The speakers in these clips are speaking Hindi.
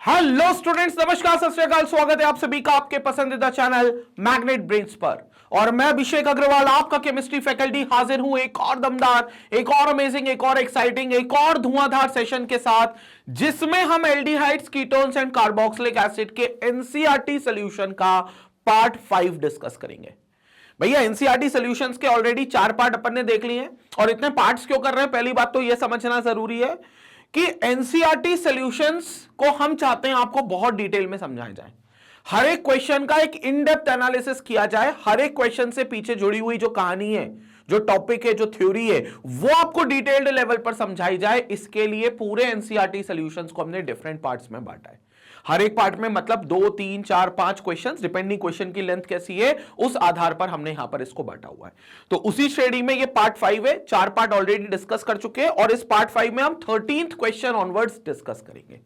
हेलो स्टूडेंट्स, नमस्कार, सत श्री अकाल। स्वागत है आप सभी का आपके पसंदीदा चैनल मैग्नेट ब्रेन्स पर। और मैं अभिषेक अग्रवाल, आपका केमिस्ट्री फैकल्टी, हाजिर हूं एक और दमदार, एक और अमेजिंग, एक और एक्साइटिंग, एक और धुआंधार सेशन के साथ, जिसमें हम aldehydes, ketones and carboxylic acid के एनसीईआरटी सॉल्यूशन का पार्ट 5 डिस्कस करेंगे। भैया एनसीईआरटी सॉल्यूशंस के ऑलरेडी 4 पार्ट अपन ने देख लिए हैं। और इतने पार्ट्स क्यों कर रहे हैं, पहली बात तो यह समझना जरूरी है कि एनसीईआरटी सॉल्यूशंस को हम चाहते हैं आपको बहुत डिटेल में समझाया जाए, हर एक क्वेश्चन का एक इन डेप्थ एनालिसिस किया जाए, हर एक क्वेश्चन से पीछे जुड़ी हुई जो कहानी है, जो टॉपिक है, जो थ्योरी है, वो आपको डिटेल्ड लेवल पर समझाई जाए। इसके लिए पूरे एनसीईआरटी सॉल्यूशंस को हमने डिफरेंट पार्ट्स में बांटा है। हर एक पार्ट में मतलब 2, 3, 4, 5 क्वेश्चंस, डिपेंडिंग क्वेश्चन की लेंथ कैसी है उस आधार पर हमने यहां पर इसको बांटा हुआ है। तो उसी श्रेणी में ये पार्ट 5 है। 4 पार्ट ऑलरेडी डिस्कस कर चुके हैं और इस पार्ट 5 में हम 13th क्वेश्चन ऑनवर्ड्स डिस्कस करेंगे।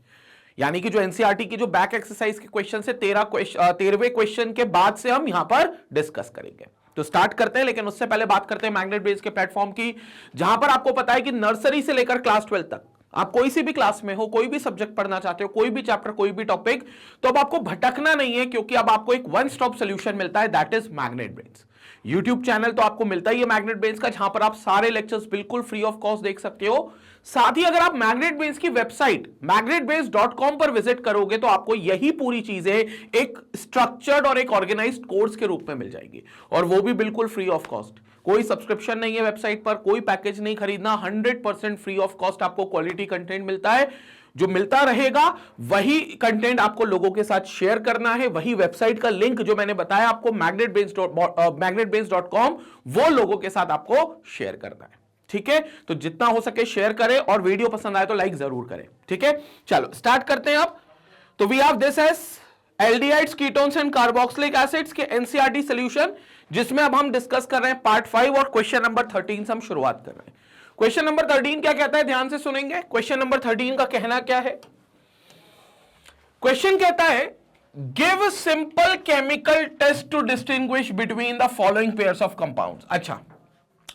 यानी कि जो एनसीईआरटी की जो बैक एक्सरसाइज के क्वेश्चन से 13वें क्वेश्चन के बाद से हम यहां पर डिस्कस करेंगे। तो स्टार्ट करते हैं, लेकिन उससे पहले बात करते हैं मैग्नेट ब्रेन्स के प्लेटफॉर्म की, जहां पर आपको पता है कि नर्सरी से लेकर क्लास 12 तक आप कोई सी भी क्लास में हो, कोई भी सब्जेक्ट पढ़ना चाहते हो, कोई भी चैप्टर, कोई भी टॉपिक, तो अब आपको भटकना नहीं है, क्योंकि अब आपको एक वन स्टॉप सॉल्यूशन मिलता है, that is magnet brains. YouTube channel तो आपको मिलता ही है मैग्नेट ब्रेन्स का, जहां पर आप सारे लेक्चर्स बिल्कुल फ्री ऑफ कॉस्ट देख सकते हो। साथ ही अगर आप मैग्नेट ब्रेन्स की वेबसाइट magnetbrains.com पर विजिट करोगे तो आपको यही पूरी चीजें एक स्ट्रक्चर्ड और एक ऑर्गेनाइज्ड कोर्स के रूप में मिल जाएंगी, और वो भी बिल्कुल फ्री ऑफ कॉस्ट। कोई सब्सक्रिप्शन नहीं है वेबसाइट पर, कोई पैकेज नहीं खरीदना, 100% फ्री ऑफ कॉस्ट आपको क्वालिटी कंटेंट मिलता है। जो मिलता रहेगा वही कंटेंट आपको लोगों के साथ शेयर करना है। वही वेबसाइट का लिंक जो मैंने बताया आपको magnetbrains.com, वो लोगों के साथ आपको शेयर करना है। ठीक है, तो जितना हो सके शेयर करें, और वीडियो पसंद आए तो लाइक जरूर करें। ठीक है, चलो स्टार्ट करते हैं अब। तो we have this as aldehydes, ketones and carboxylic acids के एनसीईआरटी सॉल्यूशन, जिसमें अब हम डिस्कस कर रहे हैं पार्ट 5 और क्वेश्चन नंबर 13 से हम शुरुआत कर रहे हैं। क्वेश्चन नंबर 13 क्या कहता है, ध्यान से सुनेंगे। क्वेश्चन नंबर 13 का कहना क्या है? क्वेश्चन कहता है, give simple chemical test to distinguish between the following pairs of compounds. अच्छा,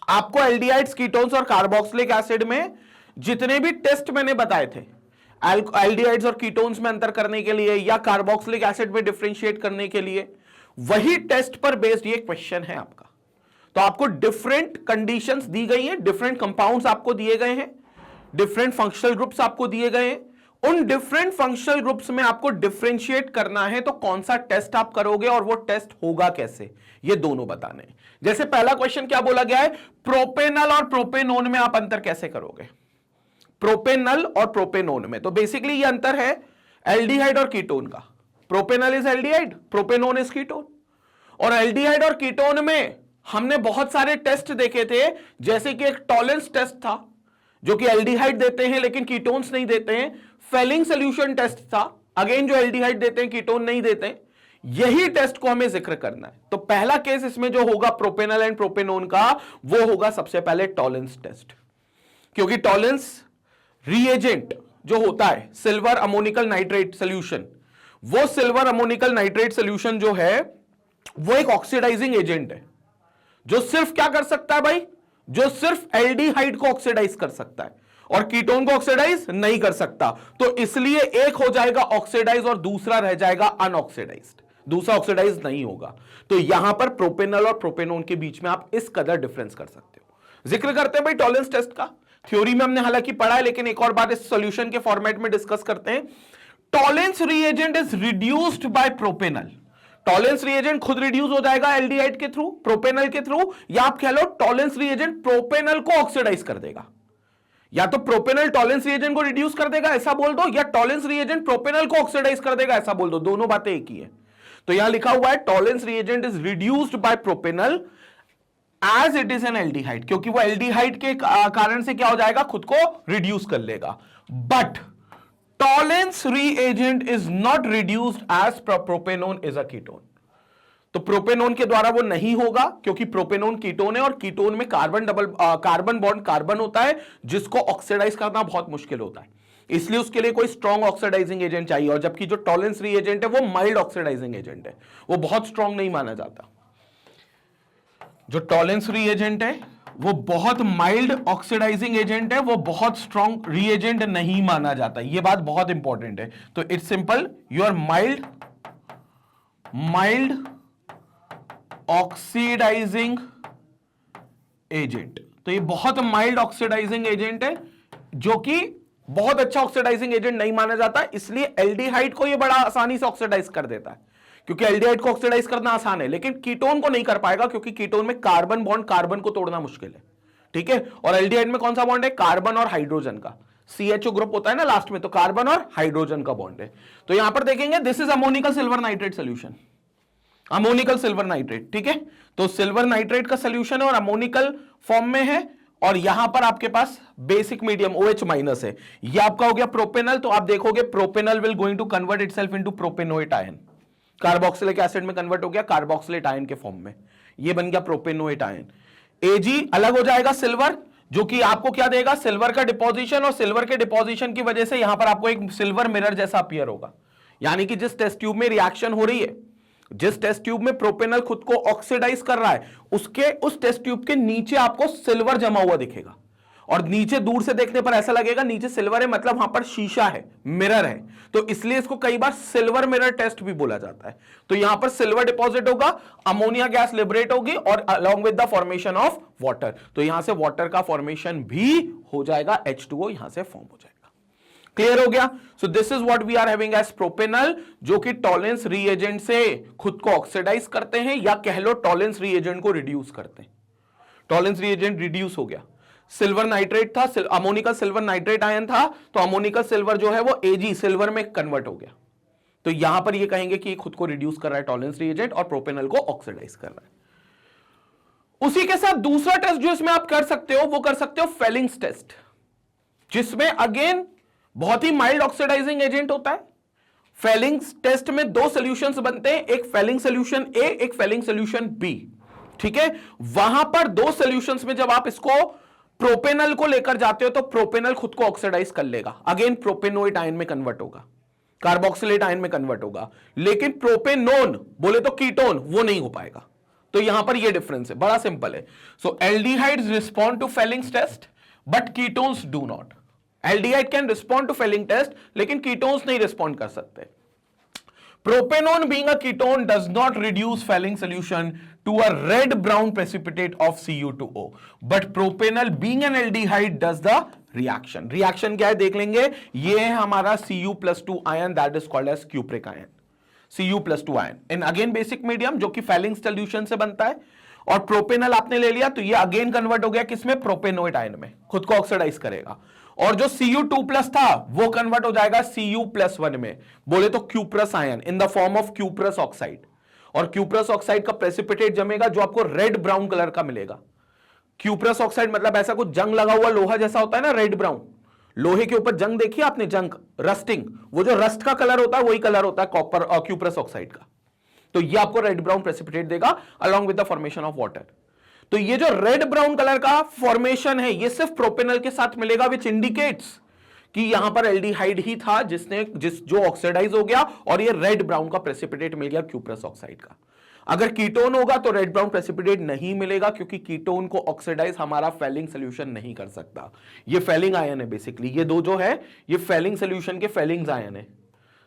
आपको एल्डिहाइड्स, कीटोन्स और कार्बोक्सिलिक एसिड में जितने भी टेस्ट मैंने बताए थे, एल्डिहाइड्स और कीटोन्स में अंतर करने के लिए या कार्बोक्सिलिक एसिड में डिफरेंशिएट करने के लिए, वही टेस्ट पर बेस्ड ये क्वेश्चन है आपका। तो आपको डिफरेंट कंडीशंस दी गई हैं, डिफरेंट कंपाउंड्स आपको दिए गए हैं, डिफरेंट फंक्शनल ग्रुप्स आपको दिए गए हैं। उन डिफरेंट फंक्शनल ग्रुप्स में आपको डिफरेंशिएट करना है, तो कौन सा टेस्ट आप करोगे और वो टेस्ट होगा कैसे, ये दोनों बताने हैं। जैसे पहला क्वेश्चन क्या बोला गया है, प्रोपेनल और प्रोपेनोन में आप अंतर कैसे करोगे? प्रोपेनल और प्रोपेनोन में तो बेसिकली ये अंतर है एल्डिहाइड और कीटोन का। Propanal is aldehyde, propanone is ketone. और एल्डिहाइड और कीटोन में हमने बहुत सारे टेस्ट देखे थे, जैसे कि एक टॉलेंस टेस्ट था जो कि एल्डिहाइड देते हैं लेकिन कीटोन्स नहीं देते हैं। फेलिंग सॉल्यूशन टेस्ट था, अगेन जो एल्डिहाइड देते हैं कीटोन नहीं देते हैं। यही टेस्ट को हमें जिक्र करना है। तो पहला केस इसमें जो होगा प्रोपेनल एंड प्रोपेनोन का, वो होगा सबसे पहले टॉलेंस टेस्ट, क्योंकि टॉलेंस रिएजेंट जो होता है सिल्वर अमोनिकल नाइट्रेट सॉल्यूशन, वो सिल्वर अमोनिकल नाइट्रेट सॉल्यूशन जो है वो एक ऑक्सीडाइजिंग एजेंट है, जो सिर्फ क्या कर सकता है भाई, जो सिर्फ एल्डिहाइड को ऑक्सीडाइज कर सकता है और कीटोन को ऑक्सीडाइज नहीं कर सकता। तो इसलिए एक हो जाएगा ऑक्सीडाइज और दूसरा रह जाएगा अनऑक्सीडाइज्ड, दूसरा ऑक्सीडाइज नहीं होगा। तो यहां पर प्रोपेनल और प्रोपेनोन के बीच में आप इस कदर डिफरेंस कर सकते हो। जिक्र करते हैं भाई टॉलेंस टेस्ट का, थ्योरी में हमने हालांकि पढ़ा है, लेकिन एक और बात इस सॉल्यूशन के फॉर्मेट में डिस्कस करते हैं। Tollens reagent is reduced by propanal. Tollens reagent खुद रिड्यूस हो जाएगा एल्डिहाइड के थ्रू, प्रोपेनल के थ्रू, या आप कह लो टॉलेंस रिएजेंट प्रोपेनल को ऑक्सीडाइज कर देगा। या तो प्रोपेनल टॉलेंस रिएजेंट को रिड्यूस कर देगा, ऐसा बोल दो, या टॉलेंस रिएजेंट प्रोपेनल को ऑक्सीडाइज कर देगा, ऐसा बोल दो। दोनों बातें एक ही है। तो यहां लिखा हुआ है Tollens reagent is reduced by propanal as it is an aldehyde, क्योंकि वो एल्डिहाइड के कारण से क्या हो जाएगा, खुद को रिड्यूस कर लेगा। But Tollens reagent is not reduced as propanone is a ketone. तो प्रोपेनोन के द्वारा वो नहीं होगा, क्योंकि प्रोपेनोन कीटोन है और कीटोन में कार्बन बॉन्ड कार्बन होता है, जिसको ऑक्सीडाइज करना बहुत मुश्किल होता है। इसलिए उसके लिए कोई स्ट्रॉन्ग ऑक्सीडाइजिंग एजेंट चाहिए, और जबकि जो टॉलेंस रिएजेंट है वो माइल्ड ऑक्सीडाइजिंग एजेंट है, वो बहुत स्ट्रॉन्ग नहीं माना जाता। जो टॉलेंस रिएजेंट है वो बहुत माइल्ड ऑक्सीडाइजिंग एजेंट है, वो बहुत स्ट्रॉन्ग रीएजेंट नहीं माना जाता। ये बात बहुत इंपॉर्टेंट है। तो it's simple, your mild oxidising agent. तो ये बहुत माइल्ड ऑक्सीडाइजिंग एजेंट है, जो कि बहुत अच्छा ऑक्सीडाइजिंग एजेंट नहीं माना जाता, इसलिए एल्डिहाइड को ये बड़ा आसानी से ऑक्सीडाइज कर देता है, क्योंकि एल्डिहाइड को ऑक्सीडाइज करना आसान है, लेकिन कीटोन को नहीं कर पाएगा, क्योंकि कीटोन में कार्बन बॉन्ड, कार्बन को तोड़ना मुश्किल है। ठीक है, और एल्डिहाइड में कौन सा बॉन्ड है? कार्बन और हाइड्रोजन का, CHO ग्रुप होता है ना लास्ट में, तो कार्बन और हाइड्रोजन का बॉन्ड है। तो यहां पर देखेंगे, this is ammoniacal silver nitrate solution, ammoniacal silver nitrate. ठीक है, तो सिल्वर नाइट्रेट का सोल्यूशन है और अमोनिकल फॉर्म में है, और यहां पर आपके पास बेसिक मीडियम OH माइनस है। यह आपका हो गया प्रोपेनल। तो आप देखोगे propanal will going to convert itself into propanoate ion, carboxylic acid में कन्वर्ट हो गया कार्बोक्सिलेट आयन के फॉर्म में, ये बन गया प्रोपेनोएट आयन। Ag अलग हो जाएगा सिल्वर, जो कि आपको क्या देगा? सिल्वर का डिपोजिशन, और सिल्वर के डिपोजिशन की वजह से यहां पर आपको एक सिल्वर मिरर जैसा अपीयर होगा। यानी कि जिस टेस्ट ट्यूब में रिएक्शन हो रही है, जिस टेस्ट ट्यूब में प्रोपेनल खुद को ऑक्सीडाइज कर रहा है, उसके उस टेस्ट ट्यूब के नीचे आपको सिल्वर जमा हुआ दिखेगा, और नीचे दूर से देखने पर ऐसा लगेगा नीचे सिल्वर है, मतलब वहां पर शीशा है, मिरर है। तो इसलिए इसको कई बार सिल्वर मिरर टेस्ट भी बोला जाता है। तो यहां पर सिल्वर डिपॉजिट होगा, अमोनिया गैस लिबरेट होगी, और along with the formation of water, तो यहां से वाटर का फॉर्मेशन भी हो जाएगा, H2O यहां से फॉर्म हो जाएगा। क्लियर हो गया? So this is what we are having as propanal, जो कि टॉलेंस रीएजेंट से खुद को ऑक्सीडाइज करते हैं, या कह लो टॉलेंस रीएजेंट को रिड्यूस करते हैं। टॉलेंस रीएजेंट रिड्यूस हो गया, सिल्वर नाइट्रेट था, अमोनिकल सिल्वर नाइट्रेट आयन था, तो अमोनिकल सिल्वर जो है वो Ag सिल्वर में कन्वर्ट हो गया। तो यहां पर ये कहेंगे कि खुद को रिड्यूस कर रहा है टॉलेंस रीएजेंट, और प्रोपेनल को ऑक्सीडाइज कर रहा है। उसी के साथ दूसरा टेस्ट जो इसमें आप कर सकते हो, वो कर सकते हो फेलिंग्स टेस्ट, जिसमें अगेन बहुत ही माइल्ड ऑक्सीडाइजिंग एजेंट होता है। फेलिंग्स टेस्ट में दो सॉल्यूशंस बनते हैं, एक फेलिंग सॉल्यूशन A, एक फेलिंग सॉल्यूशन B। ठीक है, वहां पर दो सॉल्यूशंस में जब आप इसको प्रोपेनल को लेकर जाते हो, तो प्रोपेनल खुद को ऑक्सीडाइज कर लेगा, अगेन प्रोपेनोइट आयन में कन्वर्ट होगा, कार्बोक्सिलेट आयन में कन्वर्ट होगा, लेकिन प्रोपेनोन बोले तो कीटोन वो नहीं हो पाएगा। तो यहां पर ये डिफरेंस है, बड़ा सिंपल है। So aldehydes respond to Fehling's test but ketones do not. Aldehyde can respond to Fehling test, लेकिन कीटोन्स नहीं रिस्पॉन्ड कर सकते। Propanone being a ketone does not reduce Fehling solution to a red-brown precipitate of Cu2O, but propanol being an aldehyde does the reaction. Reaction क्या है देख लेंगे, ये है हमारा Cu+2 ion that is called as cupric ion. Cu+2 ion in again basic medium जो कि Fehling solution से बनता है, और प्रोपेनल आपने ले लिया तो ये अगेन कन्वर्ट हो गया किसमें? प्रोपेनोइट आयन में, खुद को ऑक्सीडाइज करेगा। और जो Cu2+ था वो कन्वर्ट हो जाएगा Cu+1 में, बोले तो cuprous ion in the form of cuprous oxide. और क्यूप्रस ऑक्साइड का प्रेसिपिटेट जमेगा जो आपको रेड ब्राउन कलर का मिलेगा। क्यूप्रस ऑक्साइड मतलब ऐसा कुछ जंग लगा हुआ लोहा जैसा होता है ना, रेड ब्राउन। लोहे के ऊपर जंग देखिए आपने, जंग, रस्टिंग, वो जो रस्ट का कलर होता है वही कलर होता है कॉपर और क्यूप्रस ऑक्साइड का। तो ये आपको रेड ब्राउन प्रेसिपिटेट देगा along with the formation of water. तो ये जो रेड ब्राउन कलर का फॉर्मेशन है ये सिर्फ प्रोपेनल के साथ मिलेगा, विच इंडिकेट्स कि यहां पर एल्डिहाइड ही था जो ऑक्सीडाइज हो गया, और ये रेड ब्राउन का प्रेसिपिटेट मिल गया क्यूप्रस ऑक्साइड का। अगर कीटोन होगा तो रेड ब्राउन प्रेसिपिटेट नहीं मिलेगा, क्योंकि कीटोन को ऑक्सीडाइज हमारा फेलिंग सोल्यूशन नहीं कर सकता। ये फेलिंग आयन है बेसिकली, ये दो जो है ये फेलिंग सोल्यूशन के फेलिंग्स आयन है।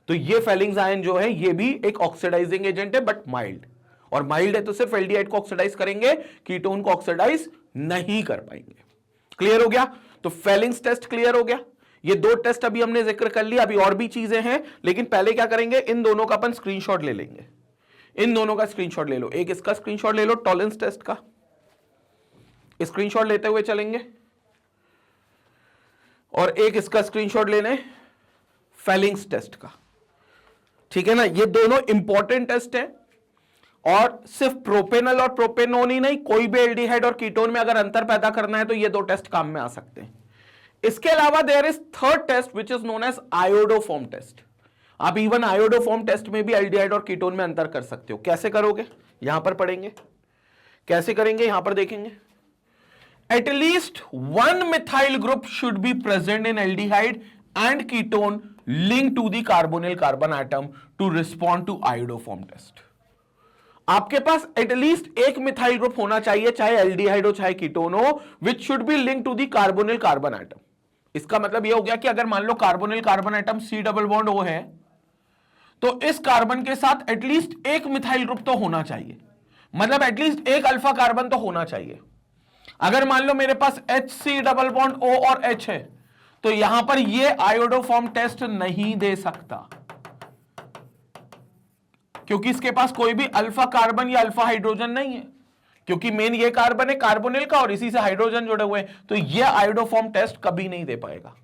तो ये फेलिंग्स आयन जो है ये भी एक ऑक्सीडाइजिंग एजेंट है, बट माइल्ड, और माइल्ड है तो सिर्फ एल्डिहाइड को ऑक्सीडाइज करेंगे, कीटोन को ऑक्सीडाइज नहीं कर पाएंगे। क्लियर हो गया? तो फेलिंग्स टेस्ट क्लियर हो गया। ये दो टेस्ट अभी हमने जिक्र कर लिया, अभी और भी चीजें हैं, लेकिन पहले क्या करेंगे, इन दोनों का अपन स्क्रीनशॉट ले लेंगे। इन दोनों का स्क्रीनशॉट ले लो, एक इसका स्क्रीनशॉट ले लो टॉलेंस टेस्ट का, स्क्रीनशॉट लेते हुए चलेंगे, और एक इसका स्क्रीनशॉट लेने फेलिंग्स टेस्ट का। ठीक है ना, ये दोनों इंपॉर्टेंट टेस्ट हैं, और सिर्फ प्रोपेनल और प्रोपेनोन ही नहीं, कोई भी एल्डिहाइड और कीटोन में अगर अंतर पैदा करना है तो ये दो टेस्ट काम में आ सकते हैं। इसके अलावा there is third test which is known as iodoform test. आप इवन आयोडोफॉर्म टेस्ट में भी एल्डिहाइड और कीटोन में अंतर कर सकते हो। कैसे करोगे, यहां पर पढ़ेंगे कैसे करेंगे, यहां पर देखेंगे। At least one methyl group should be present in aldehyde and ketone linked to the carbonyl carbon atom to respond to iodoform test. आपके पास एटलीस्ट एक मिथाइल ग्रुप होना चाहिए, चाहे एल्डिहाइड हो चाहे कीटोन हो, which should be link to the carbonyl carbon atom. इसका मतलब यह हो गया कि अगर मान लो carbonyl carbon atom C double bond O है, तो इस कार्बन के साथ एटलीस्ट एक मिथाइल ग्रुप तो होना चाहिए, मतलब एटलीस्ट एक अल्फा कार्बन तो होना चाहिए। अगर मान लो मेरे पास HC डबल बॉन्ड O और H है, तो यहां पर ये आयोडोफॉर्म टेस्ट नहीं दे सकता, क्योंकि इसके पास कोई भी अल्फा कार्बन या अल्फा हाइड्रोजन नहीं है, क्योंकि मेन ये कार्बन है कार्बोनिल का और इसी से हाइड्रोजन जुड़े हुए हैं, तो ये आयोडोफॉर्म टेस्ट कभी नहीं दे पाएगा।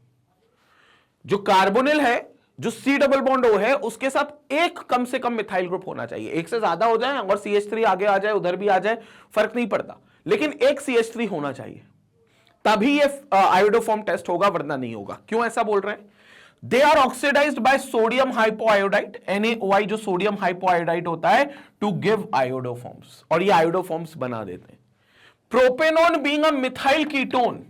जो कार्बोनिल है, जो C डबल बॉन्ड O है, उसके साथ एक कम से कम मिथाइल ग्रुप होना चाहिए। एक से ज्यादा हो जाए और CH3 आगे आ जाए, उधर भी आ जाए, फर्क नहीं पड़ता, लेकिन एक CH3 होना चाहिए, तभी ये आयोडोफॉर्म टेस्ट होगा, वरना नहीं होगा। क्यों ऐसा बोल रहे हैं? They are oxidized by sodium hypoiodide, NaOI जो सोडियम हाइपोआयोडाइड होता है, टू गिव आयोडोफॉर्म्स, और ये आयोडोफॉर्म्स बना देते हैं। Propanone being a methyl ketone,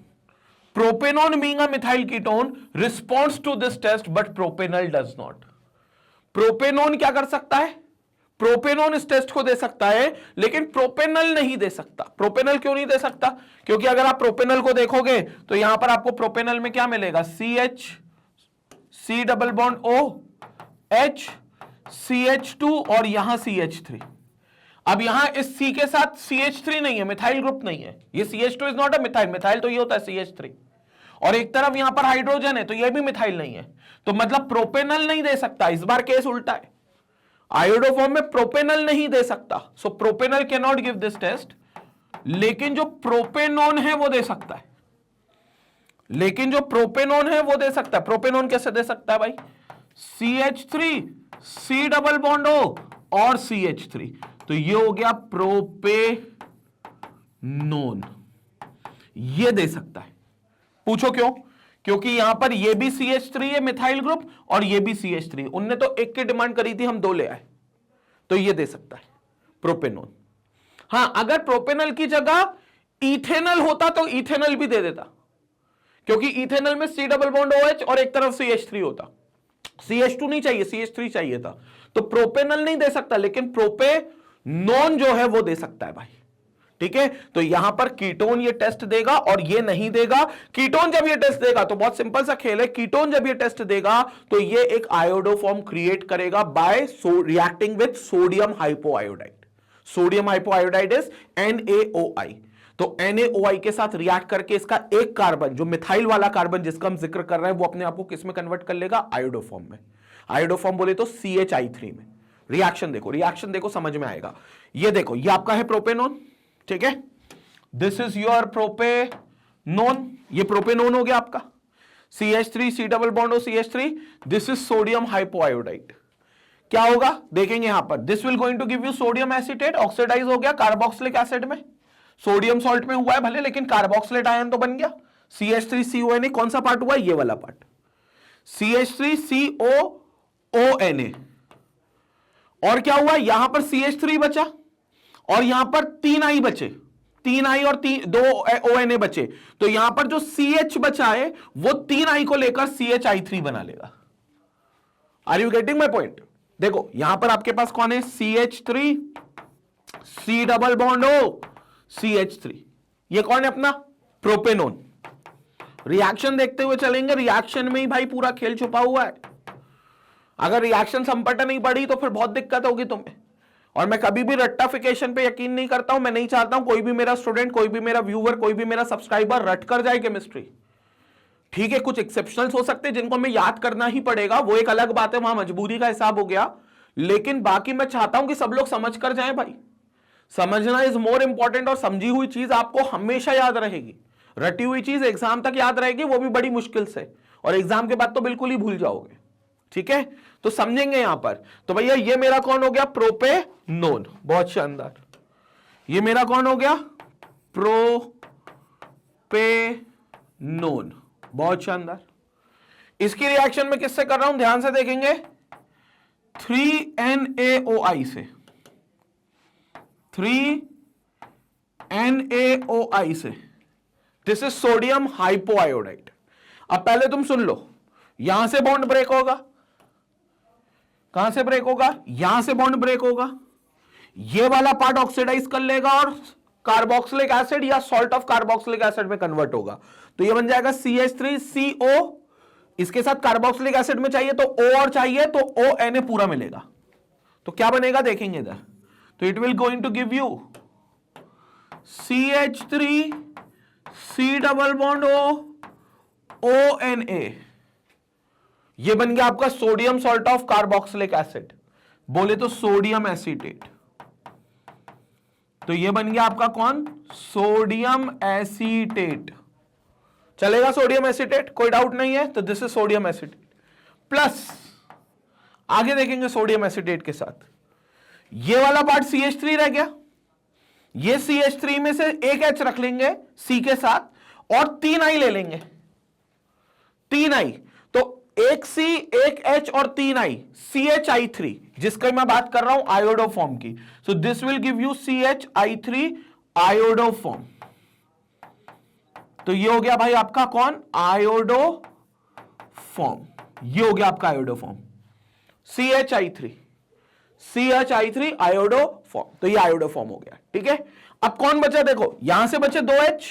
propanone being a methyl ketone responds to this test, but propanal does not. Propanone क्या कर सकता है? प्रोपेनॉन इस टेस्ट को दे सकता है, लेकिन प्रोपेनल नहीं दे सकता। प्रोपेनल क्यों नहीं दे सकता? क्योंकि अगर आप प्रोपेनल को देखोगे तो यहां पर आपको प्रोपेनल में क्या मिलेगा? CH, C double bond O, H, CH2 और यहां CH3। अब यहां इस C के साथ CH3 नहीं है, मिथाइल ग्रुप नहीं है, ये CH2 is not a methyl, methyl तो ये होता है CH3, और एक तरफ यहां पर हाइड्रोजन है, तो ये भी मिथाइल नहीं है, तो मतलब प्रोपेनल नहीं दे सकता। इस बार केस उल्टा है, आयोडोफॉर्म में प्रोपेनल नहीं दे सकता, so propanal can not give this test, लेकिन जो प्रोपेनॉन है वो दे सकता है, लेकिन जो प्रोपेनॉन है वो दे सकता है। प्रोपेनॉन कैसे दे सकता है भाई? CH3, C double bond O और CH3, तो ये हो गया प्रोपेनोन, ये दे सकता है। पूछो क्यों? क्योंकि यहां पर ये भी CH3 है मिथाइल ग्रुप और ये भी CH3, उनने तो एक की डिमांड करी थी, हम दो ले आए, तो ये दे सकता है प्रोपेनोन। हां, अगर प्रोपेनल की जगह इथेनल होता तो इथेनल भी दे देता, क्योंकि इथेनल में C डबल बॉन्ड OH और एक तरफ CH3 होता, CH2 नहीं चाहिए, CH3 चाहिए था, तो प्रोपेनल नहीं दे सकता, लेकिन प्रोपेनॉन जो है वो दे सकता है भाई। ठीक है, तो यहां पर कीटोन ये टेस्ट देगा और ये नहीं देगा। कीटोन जब ये टेस्ट देगा तो बहुत सिंपल सा खेल है, कीटोन जब ये टेस्ट देगा तो ये एक आयोडोफॉर्म क्रिएट करेगा by reacting with sodium hypoiodide. Sodium hypoiodide is NaOI, तो NaOI के साथ रिएक्ट करके इसका एक कार्बन, जो मिथाइल वाला कार्बन जिसका हम जिक्र कर रहे हैं, वो अपने आप को किस में कन्वर्ट कर लेगा? आयोडोफॉर्म में। आयोडोफॉर्म बोले तो CHI3 में। रिएक्शन देखो, रिएक्शन देखो, समझ में आएगा। ये देखो, ये आपका है प्रोपेनॉन, ठीक है, दिस इज योर प्रोपेनॉन, ये प्रोपेनॉन हो गया आपका। CH3, C double bond O CH3, this is sodium hypoiodide. क्या होगा देखेंगे यहां पर, this will going to give you sodium acetate, oxidize हो गया कार्बोक्सिलिक एसिड में, सोडियम सॉल्ट में हुआ है भले, लेकिन कार्बोक्सिलेट आयन तो बन गया। CH3CONA कौन सा पार्ट हुआ? ये वाला पार्ट, CH3COONA, और क्या हुआ? यहां पर CH3 बचा और यहां पर 3 I बचे, 3 I और 2 ONA बचे, तो यहां पर जो CH बचा है वो 3 I को लेकर CHI3 बना लेगा। Are you getting my point? देखो यहां पर आपके पास कौन है? CH3, C double bond O, CH3, ये कौन है अपना? प्रोपेनॉन। रिएक्शन देखते हुए चलेंगे, रिएक्शन में ही भाई पूरा खेल छुपा हुआ है। अगर रिएक्शन संपट नहीं पड़ी तो फिर बहुत दिक्कत होगी तुम्हें। और मैं कभी भी रट्टाफिकेशन पे यकीन नहीं करता हूं, मैं नहीं चाहता हूं कोई भी मेरा स्टूडेंट, कोई भी मेरा व्यूअर, कोई भी मेरा सब्सक्राइबर रट कर जाए केमिस्ट्री। ठीक है, कुछ एक्सेप्शनल्स हो सकते हैं जिनको हमें याद करना ही पड़ेगा, वो एक अलग बात है, वहां मजबूरी का हिसाब हो गया, लेकिन बाकी मैं चाहता हूं कि सब लोग समझ कर जाएं भाई। समझना इज मोर इंपॉर्टेंट, और समझी हुई चीज आपको हमेशा याद रहेगी। रटी हुई चीज एग्जाम तक याद रहेगी, वो भी बड़ी मुश्किल से, और एग्जाम के बाद तो बिल्कुल ही भूल जाओगे। ठीक है, तो समझेंगे यहां पर। तो भैया ये मेरा कौन हो गया? प्रोपेनॉन, बहुत शानदार। ये मेरा कौन हो गया? प्रोपेनॉन, बहुत शानदार। इसकी रिएक्शन में किससे कर रहा हूं? ध्यान से देखेंगे, 3NaOI से, 3NaOI से। This is sodium hypoiodide. अब पहले तुम सुन लो, यहां से बॉन्ड ब्रेक होगा, कहां से ब्रेक होगा? यहां से बॉन्ड ब्रेक होगा, ये वाला पार्ट ऑक्सीडाइज कर लेगा और कार्बोक्सिलिक एसिड या सॉल्ट ऑफ कार्बोक्सिलिक एसिड में कन्वर्ट होगा। तो ये बन जाएगा CH3CO, इसके साथ कार्बोक्सिलिक एसिड में चाहिए तो O और चाहिए तो ONA पूरा मिलेगा। तो क्या बनेगा देखेंगे इधर, तो it will going to give you CH3 C double bond O ONA। ये बन गया आपका sodium salt of carboxylic acid, बोले तो सोडियम एसीटेट। तो ये बन गया आपका कौन, सोडियम एसीटेट। चलेगा सोडियम एसीटेट, कोई डाउट नहीं है। तो this is sodium acetate plus, आगे देखेंगे सोडियम एसीटेट के साथ ये वाला पार्ट CH3 रह गया। ये CH3 में से एक H रख लेंगे C के साथ और 3 I ले लेंगे, 3 I। तो एक C एक H और 3 I, CHI3, जिसका मैं बात कर रहा हूं आयोडो फॉर्म की। So this will give you CHI3 iodo form. तो ये हो गया भाई आपका कौन, आयोडो फॉर्म। ये हो गया आपका iodo form CHI3 iodo form. तो ये आयोडो फॉर्म हो गया, ठीक है। अब कौन बचा देखो, यहां से बचे 2H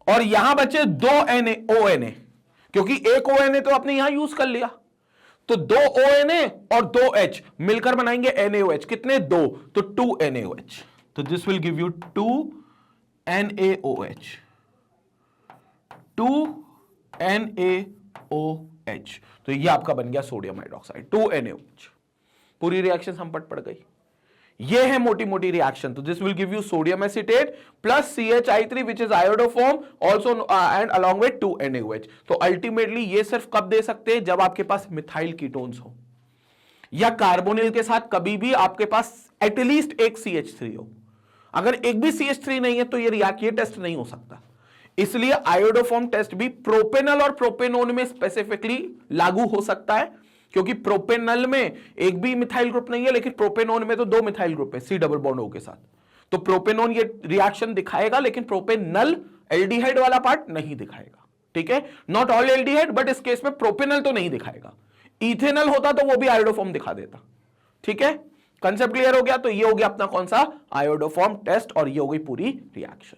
और यहां बचे 2 ONA, क्योंकि एक ONA तो आपने यहां यूज कर लिया। तो 2 ONA और 2H मिलकर बनाएंगे NaOH, कितने 2, तो 2 NaOH। तो this will give you 2 NaOH, 2 NaOH। तो ये आपका बन गया सोडियम हाइड्रोक्साइड 2 NaOH। पूरी रिएक्शन हम पढ़ गई। ये है मोटी मोटी रिएक्शन। तो this will give you sodium acetate plus CHI3 which is iodoform also and along with 2 NaOH। तो अल्टीमेटली ये सिर्फ कब दे सकते हैं, जब आपके पास मिथाइल कीटोन्स हो या कार्बोनिल के साथ कभी भी आपके पास एटलीस्ट एक CH3 हो। अगर एक भी CH3 नहीं है तो ये टेस्ट नहीं हो सकता। इसलिए आयोडोफॉर्म टेस्ट भी प्रोपेनल और प्रोपेनोन में स्पेसिफिकली लागू हो सकता है, क्योंकि प्रोपेनल में एक भी मिथाइल ग्रुप नहीं है, लेकिन प्रोपेनोन में तो 2 मिथाइल ग्रुप है C डबल बॉन्ड O के साथ। तो प्रोपेनोन ये रिएक्शन दिखाएगा, लेकिन प्रोपेनल एल्डिहाइड वाला पार्ट नहीं दिखाएगा, ठीक है। नॉट ऑल एल्डिहाइड, बट इस केस में प्रोपेनल तो नहीं दिखाएगा। इथेनल होता तो वो भी आयोडोफॉर्म दिखा देता, ठीक है। कंसेप्ट क्लियर हो गया। तो ये हो गया अपना कौन सा, आयोडोफॉर्म टेस्ट, और ये हो गई पूरी रिएक्शन।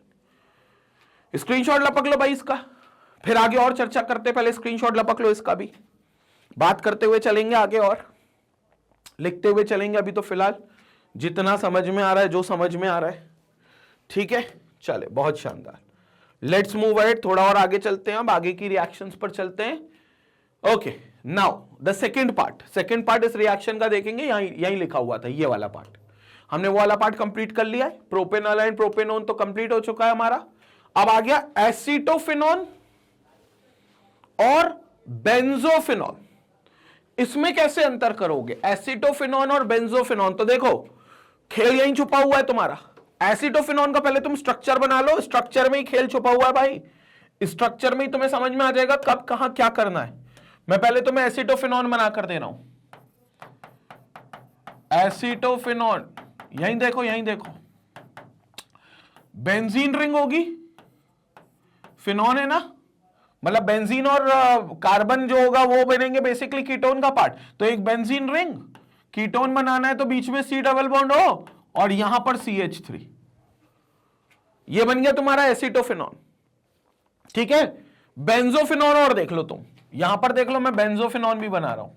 स्क्रीनशॉट लपक लो भाई इसका, फिर आगे और चर्चा करते। पहले स्क्रीनशॉट लपक लो इसका भी, बात करते हुए चलेंगे आगे और लिखते हुए चलेंगे। अभी तो फिलहाल जितना समझ में आ रहा है, जो समझ में आ रहा है, ठीक है। चले, बहुत शानदार। लेट्स मूव अहेड, थोड़ा और आगे चलते हैं। अब आगे की रिएक्शंस पर चलते हैं। Okay, now the second part इस रिएक्शन का देखेंगे। यहीं लिखा हुआ था ये वाला पार्ट। हमने वो वाला पार्ट कंप्लीट कर लिया है। प्रोपेनॉल एंड प्रोपेनोन तो कंप्लीट हो चुका है हमारा। अब आ गया एसीटोफिनॉन और बेंजोफिनॉल। इसमें कैसे अंतर करोगे, एसीटोफिनॉन और बेंजोफिनॉन? तो देखो, खेल यहीं छुपा हुआ है तुम्हारा। एसीटोफिनॉन का पहले तुम स्ट्रक्चर बना लो, स्ट्रक्चर में ही खेल छुपा हुआ है भाई। स्ट्रक्चर में ही तुम्हें समझ में आ जाएगा कब कहां क्या करना है। मैं पहले तुम्हें एसीटोफिनॉन बना कर दे रहा हूं। एसीटोफिनॉन, यहीं देखो, बेंजीन रिंग होगी, फिनॉन है ना, मतलब बेंजीन और कार्बन जो होगा वो बनेंगे बेसिकली कीटोन का पार्ट। तो एक बेंजीन रिंग, कीटोन बनाना है तो बीच में C डबल बॉन्ड हो और यहां पर CH3। ये बन गया तुम्हारा एसीटोफिनॉन, ठीक है। बेंजोफिनॉन और देख लो तुम, यहां पर देख लो, मैं बेंजोफिनॉन भी बना रहा हूं।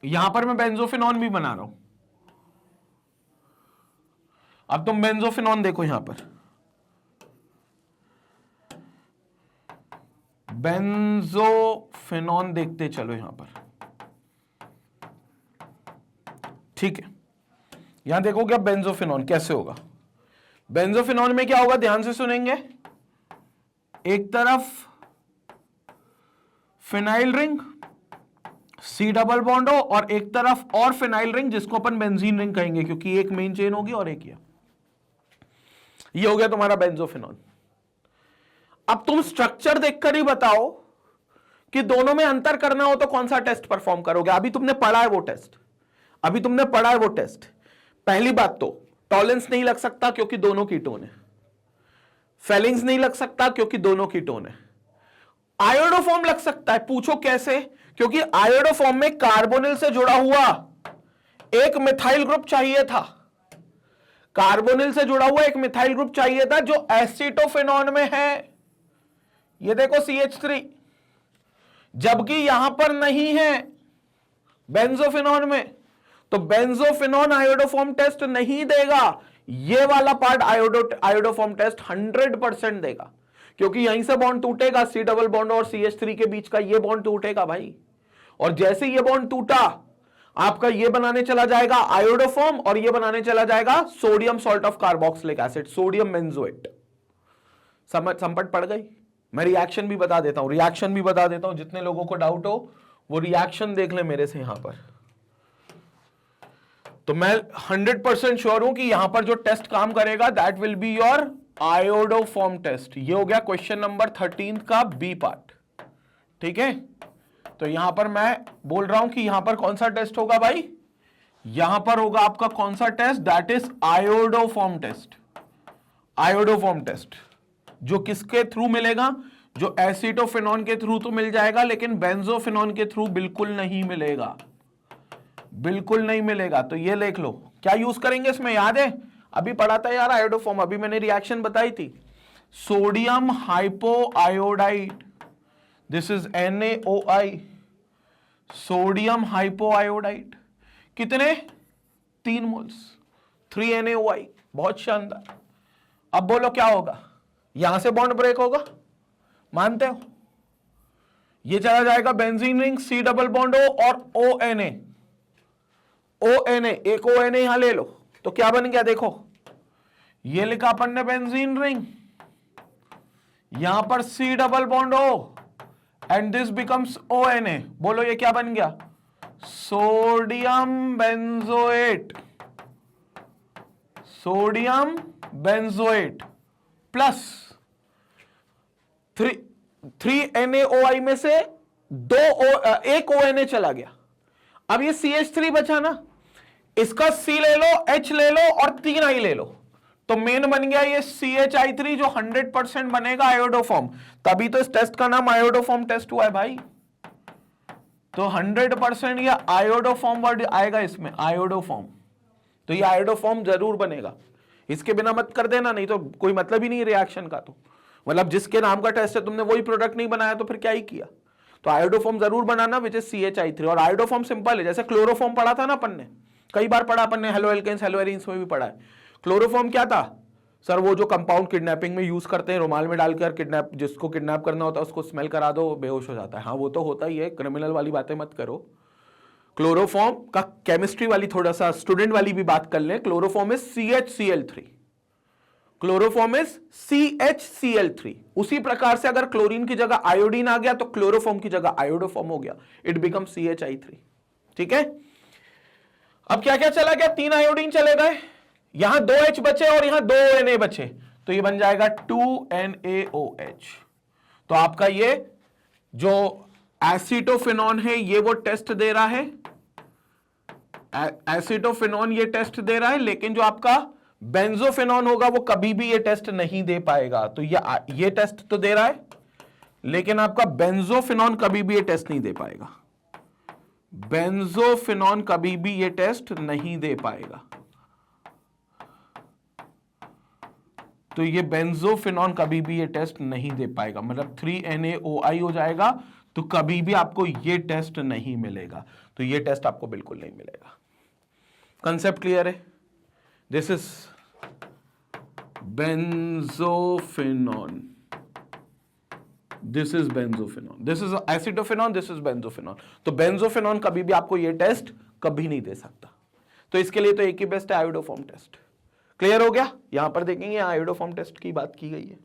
यहां पर मैं बेंजोफिनॉन भी बना रहा हूं। अब तुम बेंजोफिनॉन देखो, यहां पर बेंजोफिनॉन देखते चलो यहां पर, ठीक है। यहां देखो क्या बेंजोफिनॉन कैसे होगा। बेंजोफिनॉन में क्या होगा, ध्यान से सुनेंगे। एक तरफ phenyl ring C double bond हो और एक तरफ और फिनाइल रिंग जिसको अपन बेंजीन रिंग कहेंगे, क्योंकि एक मेन चेन होगी और एक ये हो गया तुम्हारा बेंजोफिनॉन। अब तुम स्ट्रक्चर देखकर ही बताओ कि दोनों में अंतर करना हो तो कौन सा टेस्ट परफॉर्म करोगे। अभी तुमने पढ़ा है वो टेस्ट। पहली बात तो टॉलेंस नहीं लग सकता क्योंकि दोनों कीटोन है। फेलिंग्स नहीं लग सकता क्योंकि दोनों कीटोन है। आयोडोफॉर्म लग सकता है। पूछो कैसे? क्योंकि आयोडोफॉर्म में कार्बोनिल से जुड़ा हुआ एक मिथाइल ग्रुप चाहिए था, कार्बोनिल से जुड़ा हुआ एक मिथाइल ग्रुप चाहिए था जो एसिटोफेनॉन में है। ये देखो CH3, जबकि यहां पर नहीं है बेंजोफिनॉन में, तो बेंजोफिनॉन आयोडोफॉर्म टेस्ट नहीं देगा। ये वाला पार्ट आयोडोफॉर्म टेस्ट 100% देगा, क्योंकि यहीं से बॉन्ड टूटेगा, C डबल बॉन्ड और CH3 के बीच का ये बॉन्ड टूटेगा भाई। और जैसे ये बॉन्ड टूटा, आपका ये बनाने चला जाएगा आयोडोफॉर्म और ये बनाने चला जाएगा sodium salt of carboxylic acid, sodium benzoate. संपट पड़ गई। मैं रिएक्शन भी बता देता हूं, जितने लोगों को डाउट हो वो रिएक्शन देख ले मेरे से यहां पर। तो मैं 100% श्योर हूं कि यहां पर जो टेस्ट काम करेगा that will be your iodoform test. ये हो गया क्वेश्चन नंबर 13 का बी पार्ट। ठीक है, तो यहां पर मैं बोल रहा हूं कि यहां पर कौन सा टेस्ट होगा भाई? यहां पर होगा आपका कौन सा test? That is iodoform test. Iodoform test जो किसके थ्रू मिलेगा? जो एसिटोफेनॉन के थ्रू तो मिल जाएगा, लेकिन बेंजोफिनॉन के थ्रू बिल्कुल नहीं मिलेगा, बिल्कुल नहीं मिलेगा। तो ये लिख लो, क्या यूज करेंगे इसमें, याद है? अभी पढ़ा था यार आयोडोफॉर्म, अभी मैंने रिएक्शन बताई थी। Sodium hypoiodide, this is NaOI, sodium hypoiodide. कितने? 3 मोल्स, 3 NaOI। बहुत शानदार। अब बोलो क्या होगा? यहां से बॉन्ड ब्रेक होगा, मानते हो? ये चला जाएगा benzene ring, C double bond O और ONA, एक ONA यहां ले लो, तो क्या बन गया देखो, ये लिखा अपन ने बेंजीन रिंग, यहां पर C double bond O and this becomes ONA। बोलो ये क्या बन गया? Sodium benzoate, sodium benzoate plus 3 NaOI में से एक ONA चला गया। अब ये CH3 बचा ना, इसका C ले लो, H ले लो और 3 I ले लो, तो मेन बन गया ये CHI3 जो 100% बनेगा आयोडोफॉर्म। तभी तो इस टेस्ट का नाम आयोडोफॉर्म टेस्ट हुआ है भाई। तो 100% ये आयोडोफॉर्म वर्ड आएगा इसमें, आयोडोफॉर्म। तो ये आयोडोफॉर्म जरूर बनेगा, इसके बिना मत कर देना, नहीं तो कोई मतलब ही नहीं रिएक्शन का। तो मतलब जिसके नाम का टेस्ट है तुमने वही प्रोडक्ट नहीं बनाया तो फिर क्या ही किया। तो आयोडोफॉर्म जरूर बनाना, विच इज CHI3। और आयोडोफॉर्म सिंपल है, जैसे क्लोरोफॉर्म पढ़ा था ना अपन ने, कई बार पढ़ा अपन ने, हेलो एल्केन्स हेलो एरीन्स में भी पढ़ा है। क्लोरोफॉर्म क्या था सर? वो जो कंपाउंड किडनैपिंग में यूज करते हैं, रुमाल में डालकर किडनैप, जिसको किडनैप करना होता है उसको स्मेल करा दो, बेहोश हो जाता है। हाँ वो तो होता ही है, क्रिमिनल वाली बातें मत करो। क्लोरोफॉर्म का केमिस्ट्री वाली थोड़ा सा स्टूडेंट वाली भी बात कर लें। Chloroform is CHCl3, chloroform is CHCl3। उसी प्रकार से अगर क्लोरीन की जगह आयोडीन आ गया तो क्लोरोफॉर्म की जगह आयोडोफॉर्म हो गया, इट बिकम CHI3। ठीक है, अब क्या क्या चला गया? 3 आयोडीन चले गए, यहां 2 H बचे और यहां 2 Na बचे, तो ये बन जाएगा 2 NaOH। तो आपका ये जो एसिटोफिनॉन है ये वो टेस्ट दे रहा है, एसिटोफिनॉन ये टेस्ट दे रहा है, लेकिन जो आपका बेंजोफिनॉन होगा वो कभी भी ये टेस्ट नहीं दे पाएगा। तो ये टेस्ट तो दे रहा है, लेकिन आपका बेंजोफिनॉन कभी भी ये टेस्ट नहीं दे पाएगा, बेंजोफिनॉन कभी भी ये टेस्ट नहीं दे पाएगा। तो ये बेंजोफिनॉन कभी भी ये टेस्ट नहीं दे पाएगा, मतलब 3 NaOI हो जाएगा, तो कभी भी आपको ये टेस्ट नहीं मिलेगा। तो ये टेस्ट आपको बिल्कुल नहीं मिलेगा। कंसेप्ट क्लियर है? This is benzophenone, this is benzophenone, this is acetophenone, this is benzophenone. तो बेंजोफिनॉन कभी भी आपको ये टेस्ट कभी नहीं दे सकता। तो इसके लिए तो एक ही बेस्ट है, आयोडोफॉर्म टेस्ट। क्लियर हो गया? यहां पर देखेंगे आयोडोफॉर्म टेस्ट की बात की गई है,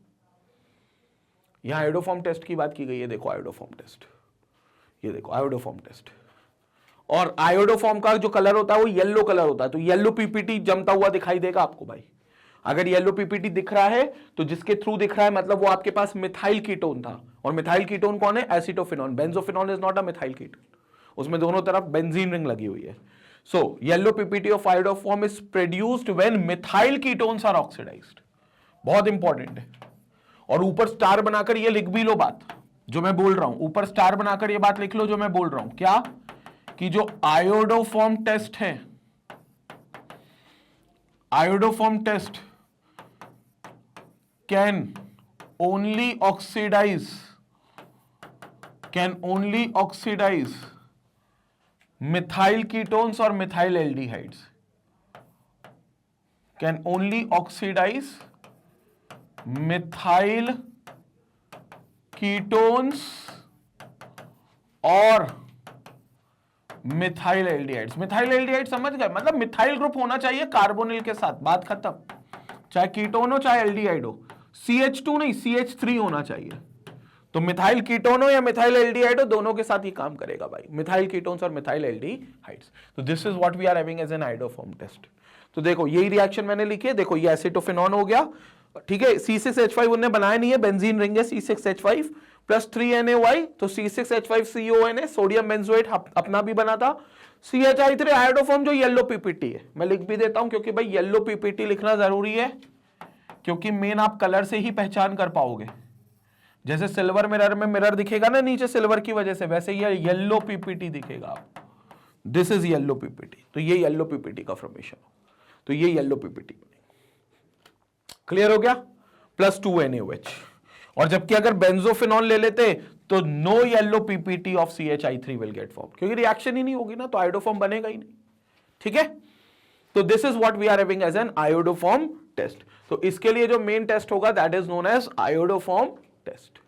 यहां आयोडोफॉर्म टेस्ट की बात की गई है। देखो आयोडोफॉर्म टेस्ट, ये देखो आयोडोफॉर्म टेस्ट। और आयोडोफॉर्म का जो कलर होता है वो येलो कलर होता है, तो येलो पीपीटी जमता हुआ दिखाई देगा आपको भाई। अगर येलो पीपीटी दिख रहा है तो जिसके थ्रू दिख रहा है मतलब वो आपके पास मिथाइल कीटोन था, और मिथाइल कीटोन कौन है? Acetophenone. Benzophenone is not a methyl ketone, उसमें दोनों तरफ बेंजीन रिंग लगी हुई है। So, yellow PPT of iodoform is produced when methyl ketones are oxidized. बहुत इंपॉर्टेंट है। और ऊपर स्टार बनाकर ये लिख भी लो बात, जो मैं बोल रहा हूं, ऊपर स्टार बनाकर ये बात लिख लो जो मैं बोल रहा हूं, क्या कि जो आयोडोफॉर्म टेस्ट है, iodoform test can only oxidize methyl ketones और methyl aldehydes, can only oxidize methyl ketones और मिथाइल एल्डिहाइड्स। मिथाइल एल्डिहाइड समझ गए, मतलब मिथाइल ग्रुप होना चाहिए कार्बोनिल के साथ, बात खत्म। चाहे कीटोन हो चाहे एल्डिहाइड हो, CH2 नहीं CH3 होना चाहिए। तो मिथाइल कीटोन हो या मिथाइल एल्डिहाइड हो, दोनों के साथ ही काम करेगा भाई, मिथाइल कीटोन्स और मिथाइल एल्डिहाइड्स। तो this is what we are having as an iodoform test. तो देखो यही रिएक्शन मैंने लिखी है, देखो ये एसिटोफेनॉन हो गया, ठीक है, C6H5 उन्होंने बनाया नहीं है, बेंजीन रिंग है C6H5 प्लस 3NaY, तो C6H5CONA, सोडियम बेंजोएट अपना भी बना था, CHI3 आयोडोफॉर्म जो येलो पीपीटी है, मैं लिख भी देता हूं क्योंकि भाई येलो पीपीटी लिखना जरूरी है, क्योंकि मेन आप कलर से ही पहचान कर पाओगे। जैसे सिल्वर मिरर में मिरर दिखेगा ना नीचे सिल्वर की वजह से, वैसे ये येलो पीपीटी दिखेगा आप, दिस इज येलो पीपीटी। तो ये येलो पीपीटी का फॉर्मेशन, तो ये येलो पीपीटी। क्लियर हो गया, प्लस 2NaOH। और जबकि अगर बेंजोफिनॉल ले लेते तो no yellow PPT of CHI3 will get form, क्योंकि रिएक्शन ही नहीं होगी ना, तो आयोडोफॉर्म बनेगा ही नहीं। ठीक है, तो this is what we are having as an iodoform test. तो इसके लिए जो मेन टेस्ट होगा that is known as iodoform test.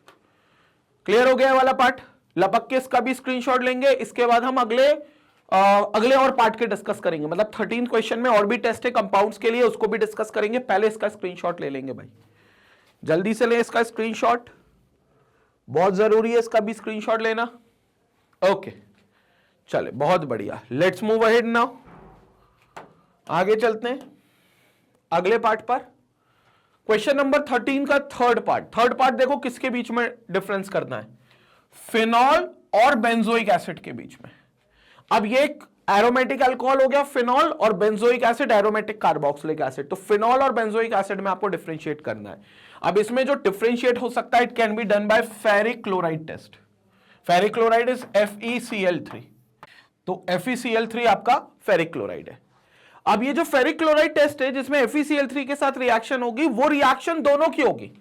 Clear हो गया वाला पार्ट, लपक के इसका भी स्क्रीनशॉट लेंगे। इसके बाद हम अगले और पार्ट के डिस्कस करेंगे, मतलब 13 क्वेश्चन में और भी टेस्ट है कंपाउंड्स के लिए, उसको भी डिस्कस करेंगे। पहले इसका स्क्रीनशॉट ले लेंगे भाई, जल्दी से ले इसका स्क्रीनशॉट, बहुत जरूरी है इसका भी स्क्रीनशॉट लेना। ओके चले, बहुत बढ़िया, लेट्स मूव अहेड नाउ, आगे चलते हैं अगले पार्ट पर। क्वेश्चन नंबर 13 का थर्ड पार्ट देखो किसके बीच में डिफरेंस करना है, फिनॉल और बेंजोइक एसिड के बीच में। अब ये एक एरोमेटिक अल्कोहल हो गया फिनॉल, और benzoic acid aromatic carboxylic acid. तो फिनॉल और बेंजोइक एसिड में आपको डिफरेंशिएट करना है। अब इसमें जो डिफरेंशिएट हो सकता है, it can be done by ferric chloride test. Ferric chloride is FeCl3, तो FeCl3 आपका फेरिक क्लोराइड है। अब ये जो फेरिक क्लोराइड टेस्ट है जिसमें FeCl3 के साथ रिएक्शन होगी, वो रिएक्शन दोनों की होगी,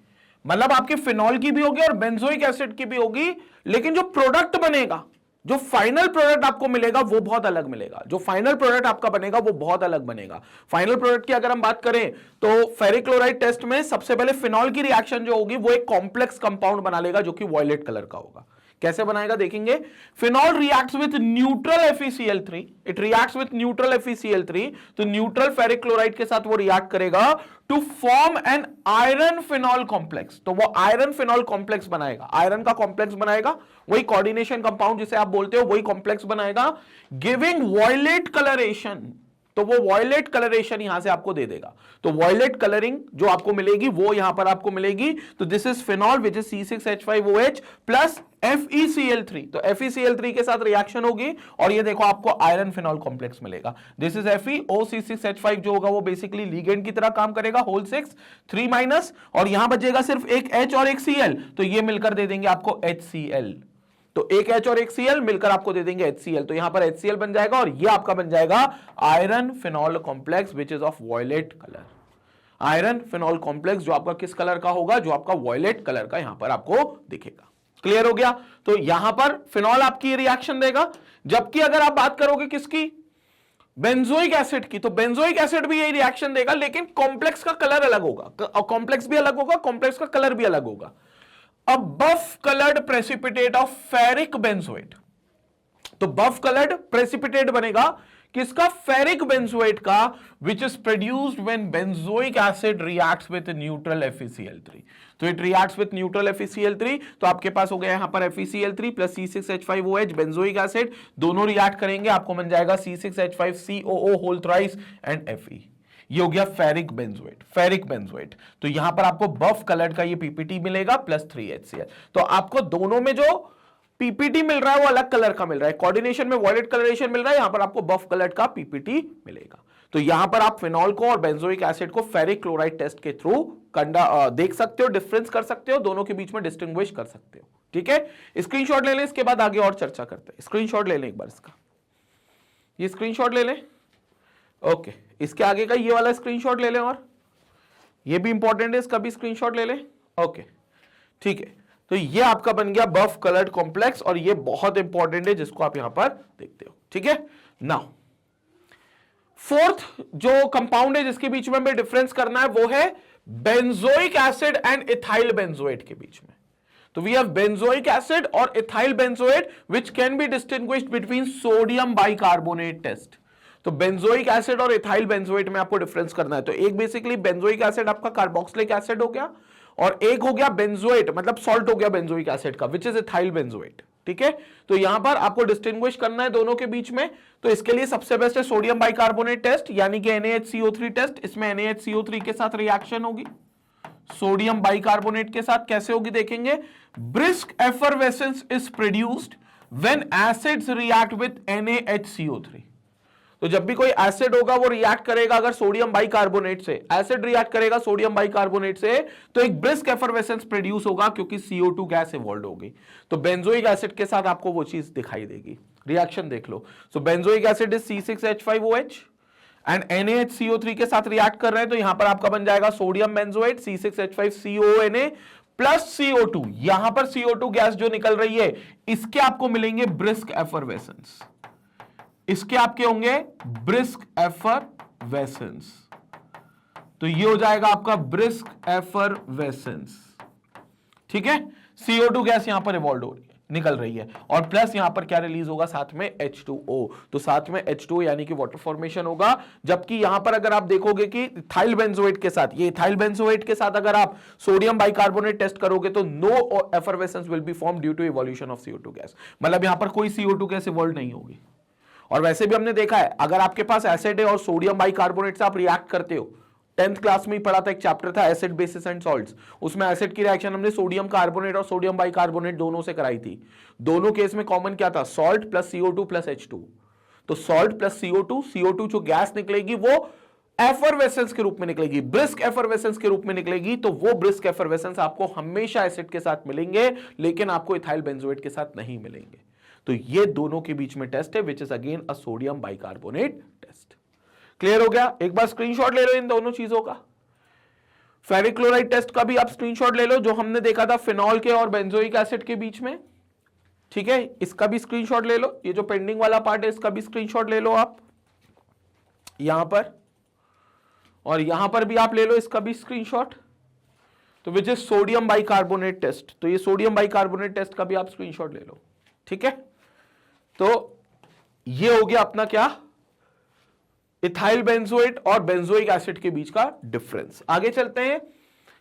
मतलब आपके फिनॉल की भी होगी और बेंजोइक एसिड की भी होगी, लेकिन जो प्रोडक्ट बनेगा, जो फाइनल प्रोडक्ट आपको मिलेगा वो बहुत अलग मिलेगा। जो फाइनल प्रोडक्ट आपका बनेगा वो बहुत अलग बनेगा। फाइनल प्रोडक्ट की अगर हम बात करें तो फेरिक क्लोराइड टेस्ट में सबसे पहले फिनॉल की रिएक्शन जो होगी वो एक कॉम्प्लेक्स कंपाउंड बना लेगा जो कि वॉयलेट कलर का होगा। कैसे बनाएगा देखेंगे। Phenol reacts with neutral FeCl3, it reacts with neutral FeCl3, तो न्यूट्रल फेरिक क्लोराइड के साथ वो रिएक्ट करेगा to form an iron phenol complex. तो वो आयरन फिनॉल कॉम्प्लेक्स बनाएगा, आयरन का कॉम्प्लेक्स बनाएगा, वही कोऑर्डिनेशन कंपाउंड जिसे आप बोलते हो वही कॉम्प्लेक्स बनाएगा, गिविंग वॉयलेट कलरेशन। तो वो वॉयलेट कलरेशन यहां से आपको दे देगा। तो वॉयलेट कलरिंग जो आपको मिलेगी वो यहां पर आपको मिलेगी। तो this is phenol which is C6H5OH plus FeCl3। तो FeCl3 के साथ रिएक्शन होगी और ये देखो आपको आयरन फिनॉल कॉम्प्लेक्स मिलेगा। दिस इज FeOC6H5 जो होगा वो बेसिकली लिगेंड की तरह काम करेगा, होल 6 3 माइनस, और यहां बचेगा सिर्फ एक H और एक Cl, तो ये मिलकर दे देंगे आपको HCl। तो एक H और एक Cl मिलकर आपको दे देंगे HCl। तो यहां पर HCl बन जाएगा और ये आपका बन जाएगा iron phenol complex which is of violet colour. Iron phenol complex जो आपका किस कलर का होगा, जो आपका वॉयलेट कलर का यहां पर आपको दिखेगा। क्लियर हो गया। तो यहां पर फिनॉल आपकी रिएक्शन देगा, जबकि अगर आप बात करोगे किसकी, बेंजोइक एसिड की, तो बेंजोइक एसिड भी यही रिएक्शन देगा, लेकिन कॉम्प्लेक्स का कलर अलग होगा, और कॉम्प्लेक्स भी अलग होगा, कॉम्प्लेक्स का कलर भी अलग होगा। A buff colored precipitate of ferric benzoate, तो buff colored precipitate बनेगा किसका, ferric benzoate का, which is produced when benzoic acid reacts with neutral FeCl3। तो it reacts with neutral FeCl3, तो आपके पास हो गया यहां पर FeCl3 plus C6H5OH benzoic acid, दोनों रिएक्ट करेंगे, आपको बन जाएगा C6H5COO whole thrice and Fe। ये हो गया फेरिक बेंजोएट। तो यहां पर आपको बफ कलर्ड का ये पीपीटी मिलेगा प्लस 3HCl। तो आपको दोनों में जो पीपीटी मिल रहा है वो अलग कलर का मिल रहा है, कोऑर्डिनेशन में वॉयलेट कलरेशन मिल रहा है, यहां पर आपको बफ कलर्ड का पीपीटी मिलेगा। तो यहां पर आप फिनॉल को और बेंजोइक एसिड को फेरिक क्लोराइड टेस्ट के थ्रू देख सकते हो, डिफरेंस कर सकते हो, दोनों के बीच में डिस्टिंग्विश कर सकते हो। ठीक है, स्क्रीनशॉट ले लें, इसके बाद आगे और चर्चा करते हैं। स्क्रीनशॉट ले लें एक बार इसका, ये स्क्रीनशॉट ले लें। ओके, इसके आगे का ये वाला स्क्रीनशॉट ले लें, और ये भी इंपॉर्टेंट है, इसका भी स्क्रीनशॉट ले लें। ओके, ठीक है, तो ये आपका बन गया बफ कलर्ड कॉम्प्लेक्स, और ये बहुत इंपॉर्टेंट है जिसको आप यहां पर देखते हो। ठीक है, नाउ फोर्थ जो कंपाउंड है जिसके बीच में हमें डिफरेंस करना है वो है benzoic acid and ethyl benzoate के बीच में। तो वी हैव बेंजोइक एसिड और ethyl benzoate which can be distinguished between sodium bicarbonate test. तो बेंजोइक एसिड और इथाइल बेंजोएट में आपको डिफरेंस करना है। तो एक बेसिकली बेंजोइक एसिड आपका कार्बोक्सिलिक एसिड हो गया, और एक हो गया बेंजोएट, मतलब सॉल्ट हो गया बेंजोइक एसिड का, विच इज इथाइल बेंजोएट। ठीक है, तो यहां पर आपको डिस्टिंग्विश करना है दोनों के बीच में। तो इसके लिए सबसे बेस्ट है सोडियम बाइकार्बोनेट टेस्ट, यानी कि NaHCO3 टेस्ट। इसमें NaHCO3 के साथ रिएक्शन होगी सोडियम बाइकार्बोनेट के साथ। कैसे होगी देखेंगे। Brisk effervescence is produced when acids react with NaHCO3। तो जब भी कोई एसिड होगा वो रिएक्ट करेगा, अगर सोडियम बाइकार्बोनेट से एसिड रिएक्ट करेगा सोडियम बाइकार्बोनेट से, तो एक ब्रिस्क एफरवेसेंस प्रोड्यूस होगा क्योंकि CO2 गैस इवॉल्व होगी। तो बेंजोइक एसिड के साथ आपको वो चीज दिखाई देगी। रिएक्शन देख लो। So benzoic acid is C6H5OH and NaHCO3 के साथ रिएक्ट कर रहे हैं, तो यहां पर आपका बन जाएगा sodium benzoate C6H5CONA plus CO2। यहां पर CO2 गैस जो निकल रही है इसके आपको मिलेंगे ब्रिस्क एफरवेसेंस, इसके आपके होंगे ब्रिस्क एफरवेसेंस। तो ये हो जाएगा आपका ब्रिस्क एफरवेसेंस। ठीक है, CO2 गैस यहां पर इवॉल्व हो रही है, निकल रही है, और प्लस यहां पर क्या रिलीज होगा साथ में H2O। तो साथ में H2O यानी कि वाटर फॉर्मेशन होगा। जबकि यहां पर अगर आप देखोगे कि इथाइल बेंजोएट के साथ, ये इथाइल बेंजोएट के साथ अगर आप सोडियम बाइकार्बोनेट टेस्ट करोगे तो no effervescence will be form due to evolution of CO2 gas. मतलब यहां पर कोई CO2 गैस इवॉल्व नहीं होगी। और वैसे भी हमने देखा है अगर आपके पास एसिड है और सोडियम बाइकार्बोनेट से आप रिएक्ट करते हो, 10th क्लास में ही पढ़ा था, एक चैप्टर था एसिड बेसिस एंड सॉल्ट्स, उसमें एसिड की रिएक्शन हमने सोडियम कार्बोनेट और सोडियम बाइकार्बोनेट दोनों से कराई थी। दोनों केस में कॉमन क्या था, salt plus CO2 plus H2। तो सॉल्ट प्लस CO2 जो गैस निकलेगी वो एफरवेसेंस के रूप में निकलेगी, ब्रिस्क एफरवेसेंस के रूप में निकलेगी। तो वो ब्रिस्क एफरवेसेंस आपको हमेशा एसिड के साथ मिलेंगे, लेकिन आपको इथाइल बेंजोएट के साथ नहीं मिलेंगे। तो ये दोनों के बीच में टेस्ट है which is again a sodium bicarbonate test. Clear हो गया। एक बार स्क्रीनशॉट ले लो इन दोनों चीजों का। फेरिक क्लोराइड टेस्ट का भी आप स्क्रीनशॉट ले लो जो हमने देखा था फिनॉल के और बेंजोइक एसिड के बीच में। ठीक है, इसका भी स्क्रीनशॉट ले लो। ये जो पेंडिंग वाला पार्ट है इसका भी स्क्रीनशॉट ले लो आप यहां पर, और यहां पर भी आप ले लो इसका भी स्क्रीनशॉट। तो which is sodium bicarbonate test. तो ये सोडियम बाइकार्बोनेट टेस्ट का भी आप स्क्रीनशॉट ले लो। ठीक है, तो ये हो गया अपना क्या, इथाइल बेंजोएट और बेंजोइक एसिड के बीच का डिफरेंस। आगे चलते हैं।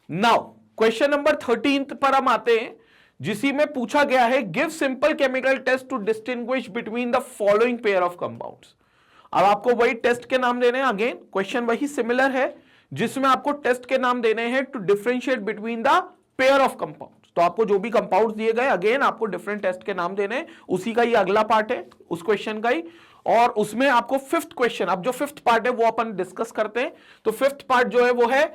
नाउ क्वेश्चन नंबर 13 पर हम आते हैं, जिसी में पूछा गया है give simple chemical test to distinguish between the following pair of compounds. अब आपको वही टेस्ट के नाम देने हैं। अगेन क्वेश्चन वही सिमिलर है जिसमें आपको टेस्ट के नाम देने हैं to differentiate between the pair of compounds. तो आपको जो भी कंपाउंड्स दिए गए अगेन आपको डिफरेंट टेस्ट के नाम देने हैं। उसी का ही अगला पार्ट है उस क्वेश्चन का ही, और उसमें आपको फिफ्थ क्वेश्चन, अब जो फिफ्थ पार्ट है वो अपन डिस्कस करते हैं। तो फिफ्थ पार्ट जो है वो है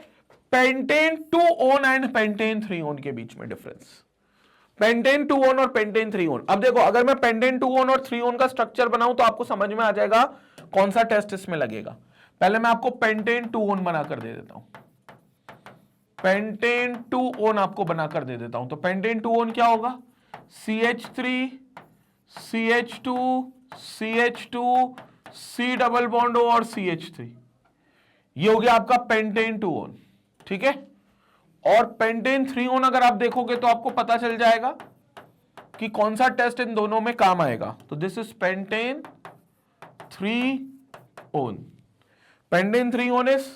pentane 2-on and pentane 3-on के बीच में डिफरेंस। पेंटेन 2-on और पेंटेन 3-on। अब देखो अगर मैं पेंटेन 2-on और 3-on का स्ट्रक्चर बनाऊं तो आपको समझ में आ जाएगा कौन सा टेस्ट इसमें लगेगा। पहले मैं आपको पेंटेन 2-on बनाकर दे देता हूं, पेंटेन 2-on आपको बनाकर दे देता हूं। तो पेंटेन 2-on क्या होगा, CH3 CH2 CH2 C double bond O और CH3, ये हो गया आपका पेंटेन 2-on। ठीक है, और पेंटेन 3-on अगर आप देखोगे तो आपको पता चल जाएगा कि कौन सा टेस्ट इन दोनों में काम आएगा। तो this is pentane 3-on। Pentane 3-on is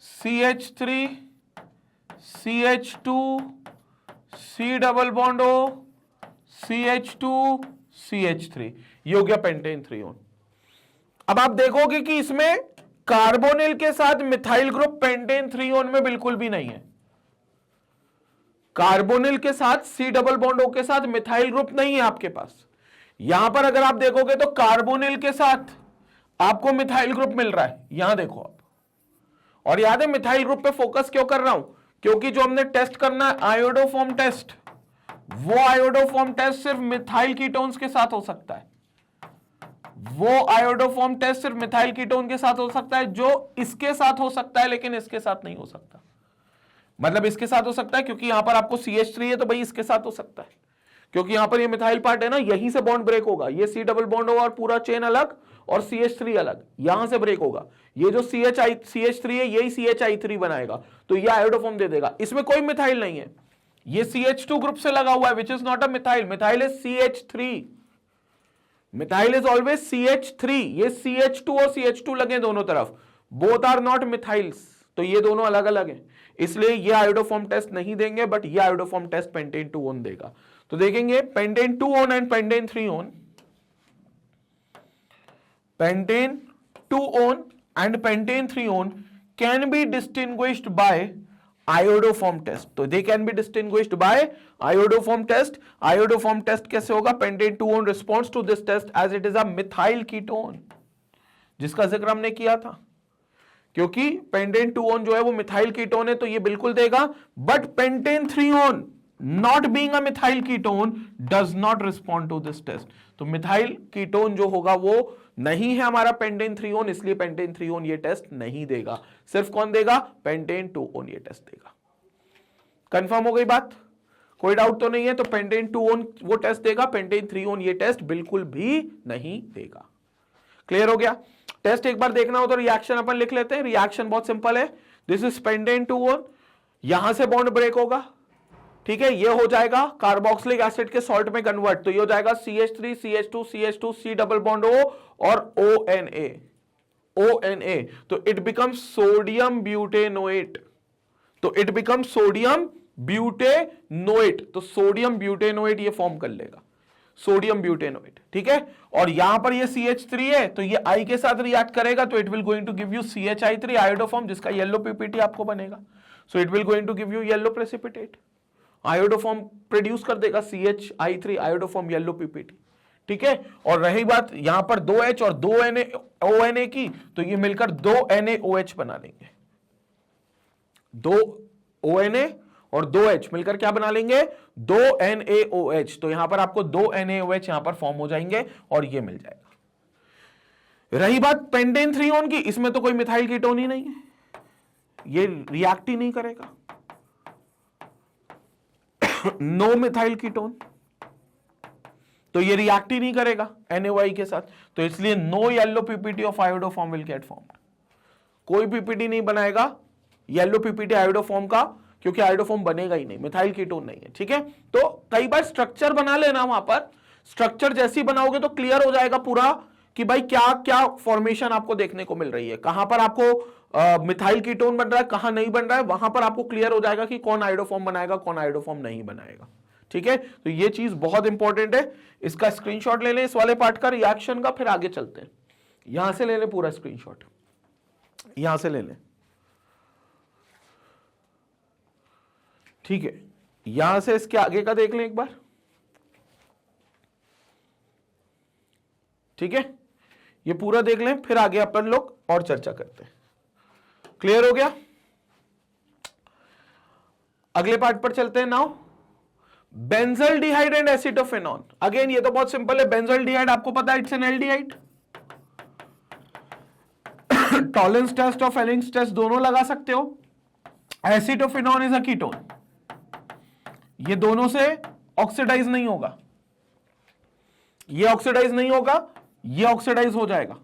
CH3 CH2 C double bond O CH2 CH3, ये हो गया पेंटेन 3-on। अब आप देखोगे कि इसमें कार्बोनिल के साथ मिथाइल ग्रुप पेंटेन 3-on में बिल्कुल भी नहीं है। कार्बोनिल के साथ C डबल बॉन्ड O के साथ मिथाइल ग्रुप नहीं है आपके पास। यहां पर अगर आप देखोगे तो कार्बोनिल के साथ आपको मिथाइल ग्रुप मिल रहा है, यहां देखो आप। और याद है मिथाइल ग्रुप पे फोकस क्यों कर रहा हूं? क्योंकि जो हमने टेस्ट करना है आयोडोफॉर्म टेस्ट, वो आयोडोफॉर्म टेस्ट सिर्फ मिथाइल कीटोन्स के साथ हो सकता है। वो आयोडोफॉर्म टेस्ट सिर्फ मिथाइल कीटोन के साथ हो सकता है, जो इसके साथ हो सकता है लेकिन इसके साथ नहीं हो सकता। मतलब इसके साथ हो सकता है क्योंकि यहां पर आपको CH3 है, तो भाई इसके साथ हो सकता है, क्योंकि यहां पर ये मिथाइल पार्ट है ना, यहीं से बॉन्ड ब्रेक होगा, ये C डबल बॉन्ड होगा और पूरा चेन अलग और CH3 अलग, यहां से ब्रेक होगा। ये जो CH3 है यही CHI3 बनाएगा, तो ये आयोडोफॉर्म दे देगा। इसमें कोई मिथाइल नहीं है, ये CH2 ग्रुप से लगा हुआ है, which is not a methyl. Methyl is CH3, methyl is always CH3। ये CH2 और CH2 लगे दोनों तरफ, बोथ आर नॉट मिथाइल्स, तो ये दोनों अलग अलग हैं, इसलिए ये आयोडोफॉर्म टेस्ट नहीं देंगे, बट ये आयोडोफॉर्म टेस्ट पेंटेन 2 ऑन देगा। तो देखेंगे pentan 2 one and pentan 3 one, pentan 2 one and pentan 3 one can be distinguished by iodoform test. तो they can be distinguished by iodoform test. Iodoform test कैसे होगा? Pentan 2 one response to this test as it is a methyl ketone, जिसका जिक्र हमने किया था। क्योंकि पेंटेन 2 ऑन जो है वो मिथाइल कीटोन है, तो ये बिल्कुल देगा, but pentane 3 one not being a methyl ketone does not respond to this test. तो मिथाइल कीटोन जो होगा वो नहीं है हमारा पेंटेन 3 ऑन, इसलिए पेंटेन 3 ऑन ये टेस्ट नहीं देगा। सिर्फ कौन देगा? पेंटेन 2 ऑन ये टेस्ट देगा। कंफर्म हो गई बात? कोई डाउट तो नहीं है? तो पेंटेन 2 ऑन वो टेस्ट देगा, पेंटेन 3 ऑन ये टेस्ट बिल्कुल भी नहीं देगा। क्लियर हो गया? टेस्ट एक बार देखना हो तो रिएक्शन अपन लिख लेते हैं। रिएक्शन बहुत सिंपल है, दिस इज पेंटेन 2 ऑन, यहां से बॉन्ड ब्रेक होगा, ठीक है, ये हो जाएगा कार्बोक्सिलिक एसिड के सॉल्ट में कन्वर्ट, तो ये हो जाएगा CH3 CH2 CH2 C double bond O और ONA, तो इट बिकम्स सोडियम ब्यूटेनोएट, तो इट बिकम्स सोडियम ब्यूटेनोएट, तो सोडियम ब्यूटेनोएट ये फॉर्म कर लेगा, सोडियम ब्यूटेनोएट, ठीक है। और यहां पर ये CH3 है, तो ये I के साथ रिएक्ट करेगा, तो it will going to give you CHI3 iodoform, जिसका येलो पीपीटी आपको बनेगा। So it will going to give you yellow precipitate, iodoform produce कर देगा CHI3 आयोडोफॉर्म येलो पीपीटी, ठीक है। और रही बात यहां पर 2H और 2 ONA की, तो ये मिलकर 2 NaOH बना लेंगे, 2 ONA और 2H मिलकर क्या बना लेंगे? 2 NaOH। तो यहां पर आपको 2 NaOH यहां पर फॉर्म हो जाएंगे और ये मिल जाएगा। रही बात पेंटेन 3 ऑन की, इसमें तो कोई मिथाइल कीटोन ही नहीं है, ये रिएक्ट ही नहीं करेगा, नो मिथाइल कीटोन, तो ये रिएक्ट ही नहीं करेगा NaOH के साथ, तो इसलिए no yellow PPT of iodoform will get formed. कोई पीपीटी नहीं बनाएगा येलो पीपीटी आयोडोफॉर्म का, क्योंकि आयोडोफॉर्म बनेगा ही नहीं, मिथाइल कीटोन नहीं है, ठीक है। तो कई बार स्ट्रक्चर बना लेना, वहां पर स्ट्रक्चर जैसी बनाओगे तो क्लियर हो जाएगा पूरा कि भाई क्या क्या फॉर्मेशन आपको देखने को मिल रही है, कहां पर आपको मिथाइल कीटोन बन रहा है, कहां नहीं बन रहा है, वहां पर आपको क्लियर हो जाएगा कि कौन आयोडोफॉर्म बनाएगा, कौन आयोडोफॉर्म नहीं बनाएगा, ठीक है। तो ये चीज बहुत इंपॉर्टेंट है, इसका स्क्रीनशॉट ले लें इस वाले पार्ट का, रिएक्शन का, फिर आगे चलते हैं। यहां से ले लें पूरा स्क्रीनशॉट, यहां से ले लें, ठीक है। यहां से इसके आगे का देख लें एक बार, ठीक है, ये पूरा देख लें, फिर आगे अपन लोग और चर्चा करते हैं। क्लियर हो गया? अगले पार्ट पर चलते हैं now. Benzaldehyde and acetophenone, again ये तो बहुत सिंपल है, बेंजल्डिहाइड आपको पता है it's an aldehyde, Tollens test और फेलिंग्स टेस्ट दोनों लगा सकते हो। एसिटोफेनॉन इज अ कीटोन, ये दोनों से ऑक्सीडाइज नहीं होगा, ये ऑक्सीडाइज नहीं होगा, ये ऑक्सीडाइज हो जाएगा।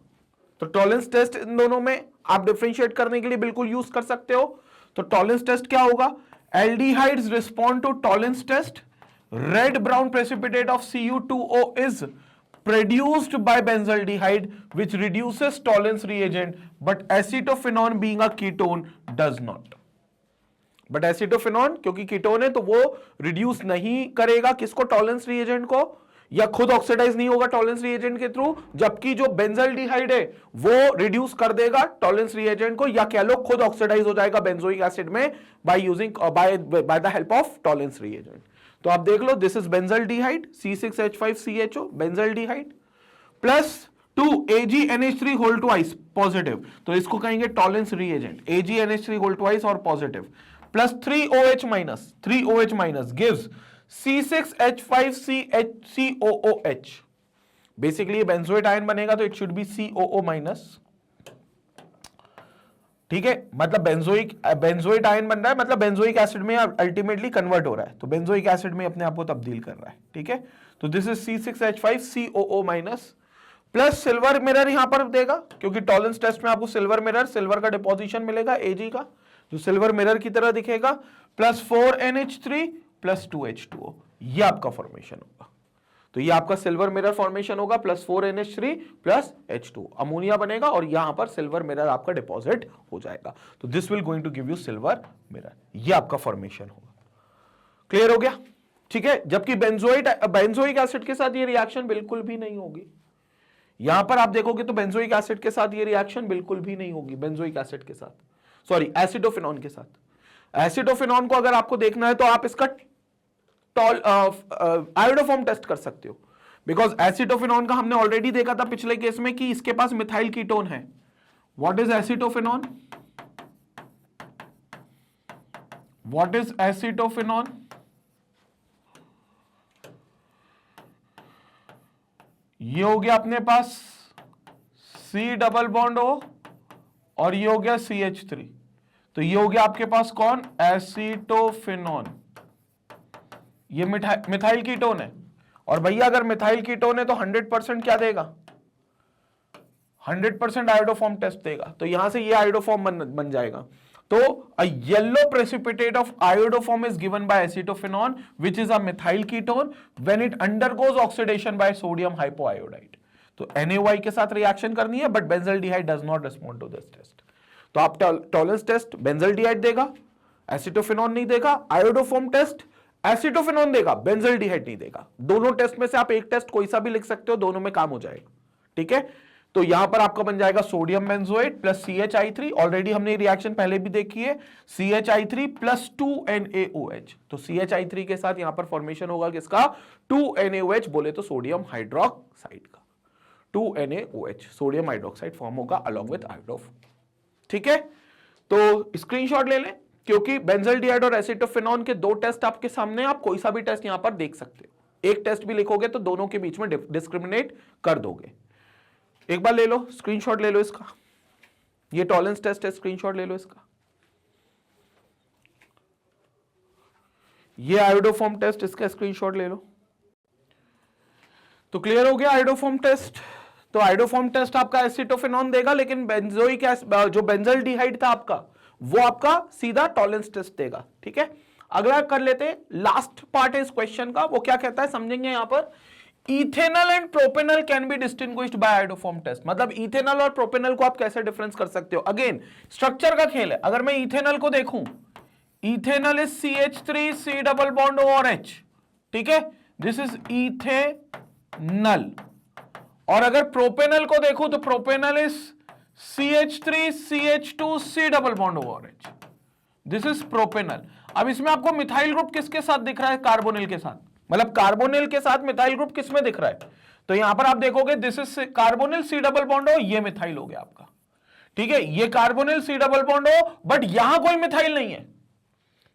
तो टॉलेंस टेस्ट इन दोनों में आप डिफरेंशिएट करने के लिए बिल्कुल यूज कर सकते हो। तो टॉलेंस टेस्ट क्या होगा? Aldehydes respond to Tollens test, red brown precipitate of CU2O is produced by benzaldehyde which reduces tolerance reagent, but acetophenone being a ketone does not. But acetophenone क्योंकि कीटोन है तो वो रिड्यूस नहीं करेगा किसको? टॉलरेंस रिएजेंट को, या खुद ऑक्सीडाइज नहीं होगा टॉलरेंस रिएजेंट के थ्रू, जबकि जो बेंजल्डिहाइड है वो रिड्यूस कर देगा टॉलरेंस रिएजेंट को, या कह लो खुद ऑक्सीडाइज हो जाएगा बेंजोइक एसिड में by using by the help of Tollens reagent. तो आप देख लो, this is benzaldehyde C6H5CHO benzaldehyde plus two AgNH3 whole twice positive, तो इसको कहेंगे Tollens reagent, AgNH3 whole twice और positive, plus 3OH minus gives C6H5COOH। Basically ये बेंजोइट आयन बनेगा तो it should be COO minus, ठीक है, मतलब बेंजोइक आयन बन रहा है, मतलब बेंजोइक एसिड में अल्टीमेटली कन्वर्ट हो रहा है, तो बेंजोइक एसिड में अपने आप को तब्दील कर रहा है, ठीक है। तो this is C6H5COO minus, plus silver mirror यहां पर देगा, क्योंकि टॉलेंस टेस्ट में आपको सिल्वर मिरर, सिल्वर का डिपोजिशन मिलेगा Ag का, जो सिल्वर मिरर की तरह दिखेगा, प्लस 4NH3 प्लस 2H2O, ये आपका फॉर्मेशन होगा। तो ये आपका सिल्वर मिरर फॉर्मेशन होगा, plus 4NH3 plus H2, ammonia बनेगा और यहां पर सिल्वर मिरर आपका डिपॉजिट हो जाएगा। तो this will going to give you silver mirror, ये आपका फॉर्मेशन होगा। क्लियर हो गया, ठीक है। जबकि बेंजोइक एसिड के साथ ये रिएक्शन बिल्कुल भी नहीं होगी। यहां पर आप देखोगे तो बेंजोइक एसिड के साथ ये रिएक्शन बिल्कुल भी नहीं होगी, बेंजोइक एसिड के साथ, सॉरी एसिडोफिनॉन के साथ। एसिडोफिनॉन को अगर आपको देखना है तो आप इसका आयोडोफॉर्म टेस्ट कर सकते हो, बिकॉज एसिटोफिनॉन का हमने ऑलरेडी देखा था पिछले केस में कि इसके पास मिथाइल कीटोन है। What is acetophenone? What is acetophenone? ये हो गया अपने पास C डबल बॉन्ड O और ये हो गया CH3, तो ये हो गया आपके पास कौन? एसिटोफिनॉन। ये मिथाइल कीटोन है, और भैया अगर मिथाइल कीटोन है तो 100% क्या देगा? 100% आयोडोफॉर्म टेस्ट देगा, तो यहां से ये आयोडोफॉर्म बन जाएगा। तो a yellow precipitate of iodoform is given by acetophenone, which is a methyl ketone when it undergoes oxidation by sodium hypoiodide. तो NaOH के साथ रिएक्शन करनी है, but benzaldehyde does not respond to this test. तो आप टॉलेंस टेस्ट बेंजल्डिहाइड देगा, एसिटोफिनॉन नहीं देगा, आयोडोफॉर्म टेस्ट एसिटोफिनॉन देगा, बेंजल्डिहाइड नहीं देगा। दोनों टेस्ट में से आप एक टेस्ट कोई सा भी लिख सकते हो, दोनों में काम हो जाएगा, ठीक है। तो यहां पर आपका बन जाएगा sodium benzoate plus CHI3, already हमने रिएक्शन पहले भी देखी है, CHI3 प्लस 2NaOH, तो CHI3 के साथ यहां पर फॉर्मेशन होगा किसका? 2NaOH, बोले तो सोडियम हाइड्रोक्साइड का, 2NaOH सोडियम हाइड्रोक्साइड फॉर्म होगा अलॉन्ग विद आयोडोफॉर्म, ठीक है। तो स्क्रीनशॉट ले लें, क्योंकि बेंजल्डिहाइड और एसिटोफिनॉन के दो टेस्ट आपके सामने, आप कोई सा भी टेस्ट यहां पर देख सकते हो। एक टेस्ट भी लिखोगे तो दोनों के बीच में डिस्क्रिमिनेट कर दोगे। एक बार ले लो, स्क्रीनशॉट ले लो इसका, ये टॉलेंस टेस्ट है, स्क्रीनशॉट ले लो इसका। ये आयोडोफॉर्म टेस्ट, इसका स्क्रीनशॉट ले लो। तो क्लियर हो गया आयोडोफॉर्म टेस्ट। तो आयोडोफॉर्म टेस्ट आपका एसिटोफिनॉन देगा, लेकिन बेंजोइक जो बेंजल्डिहाइड था आपका, वो आपका सीधा टॉलेंस टेस्ट देगा, ठीक है। अगला कर लेते हैं, लास्ट पार्ट है इस क्वेश्चन का, वो क्या कहता है समझेंगे यहां पर। Ethanol and propanol can be distinguished by iodoform test, मतलब इथेनॉल और प्रोपेनॉल को आप कैसे डिफरेंस कर सकते हो। अगेन स्ट्रक्चर का खेल है। अगर मैं इथेनॉल को देखूं, ethanol is CH3 C double bond O और H, ठीक है, दिस इज इथेनॉल। और अगर प्रोपेनॉल को देखूं तो propanol is CH3 CH2 C double bond O और H, दिस इज प्रोपेनॉल। अब इसमें आपको मिथाइल ग्रुप किसके साथ दिख रहा है? कार्बोनिल के साथ, मतलब कार्बोनिल के साथ मिथाइल ग्रुप किसमें दिख रहा है? तो यहां पर आप देखोगे this is carbonyl C double bond O, ये मिथाइल हो गया आपका, ठीक है। ये carbonyl C double bond O, but यहां कोई मिथाइल नहीं है,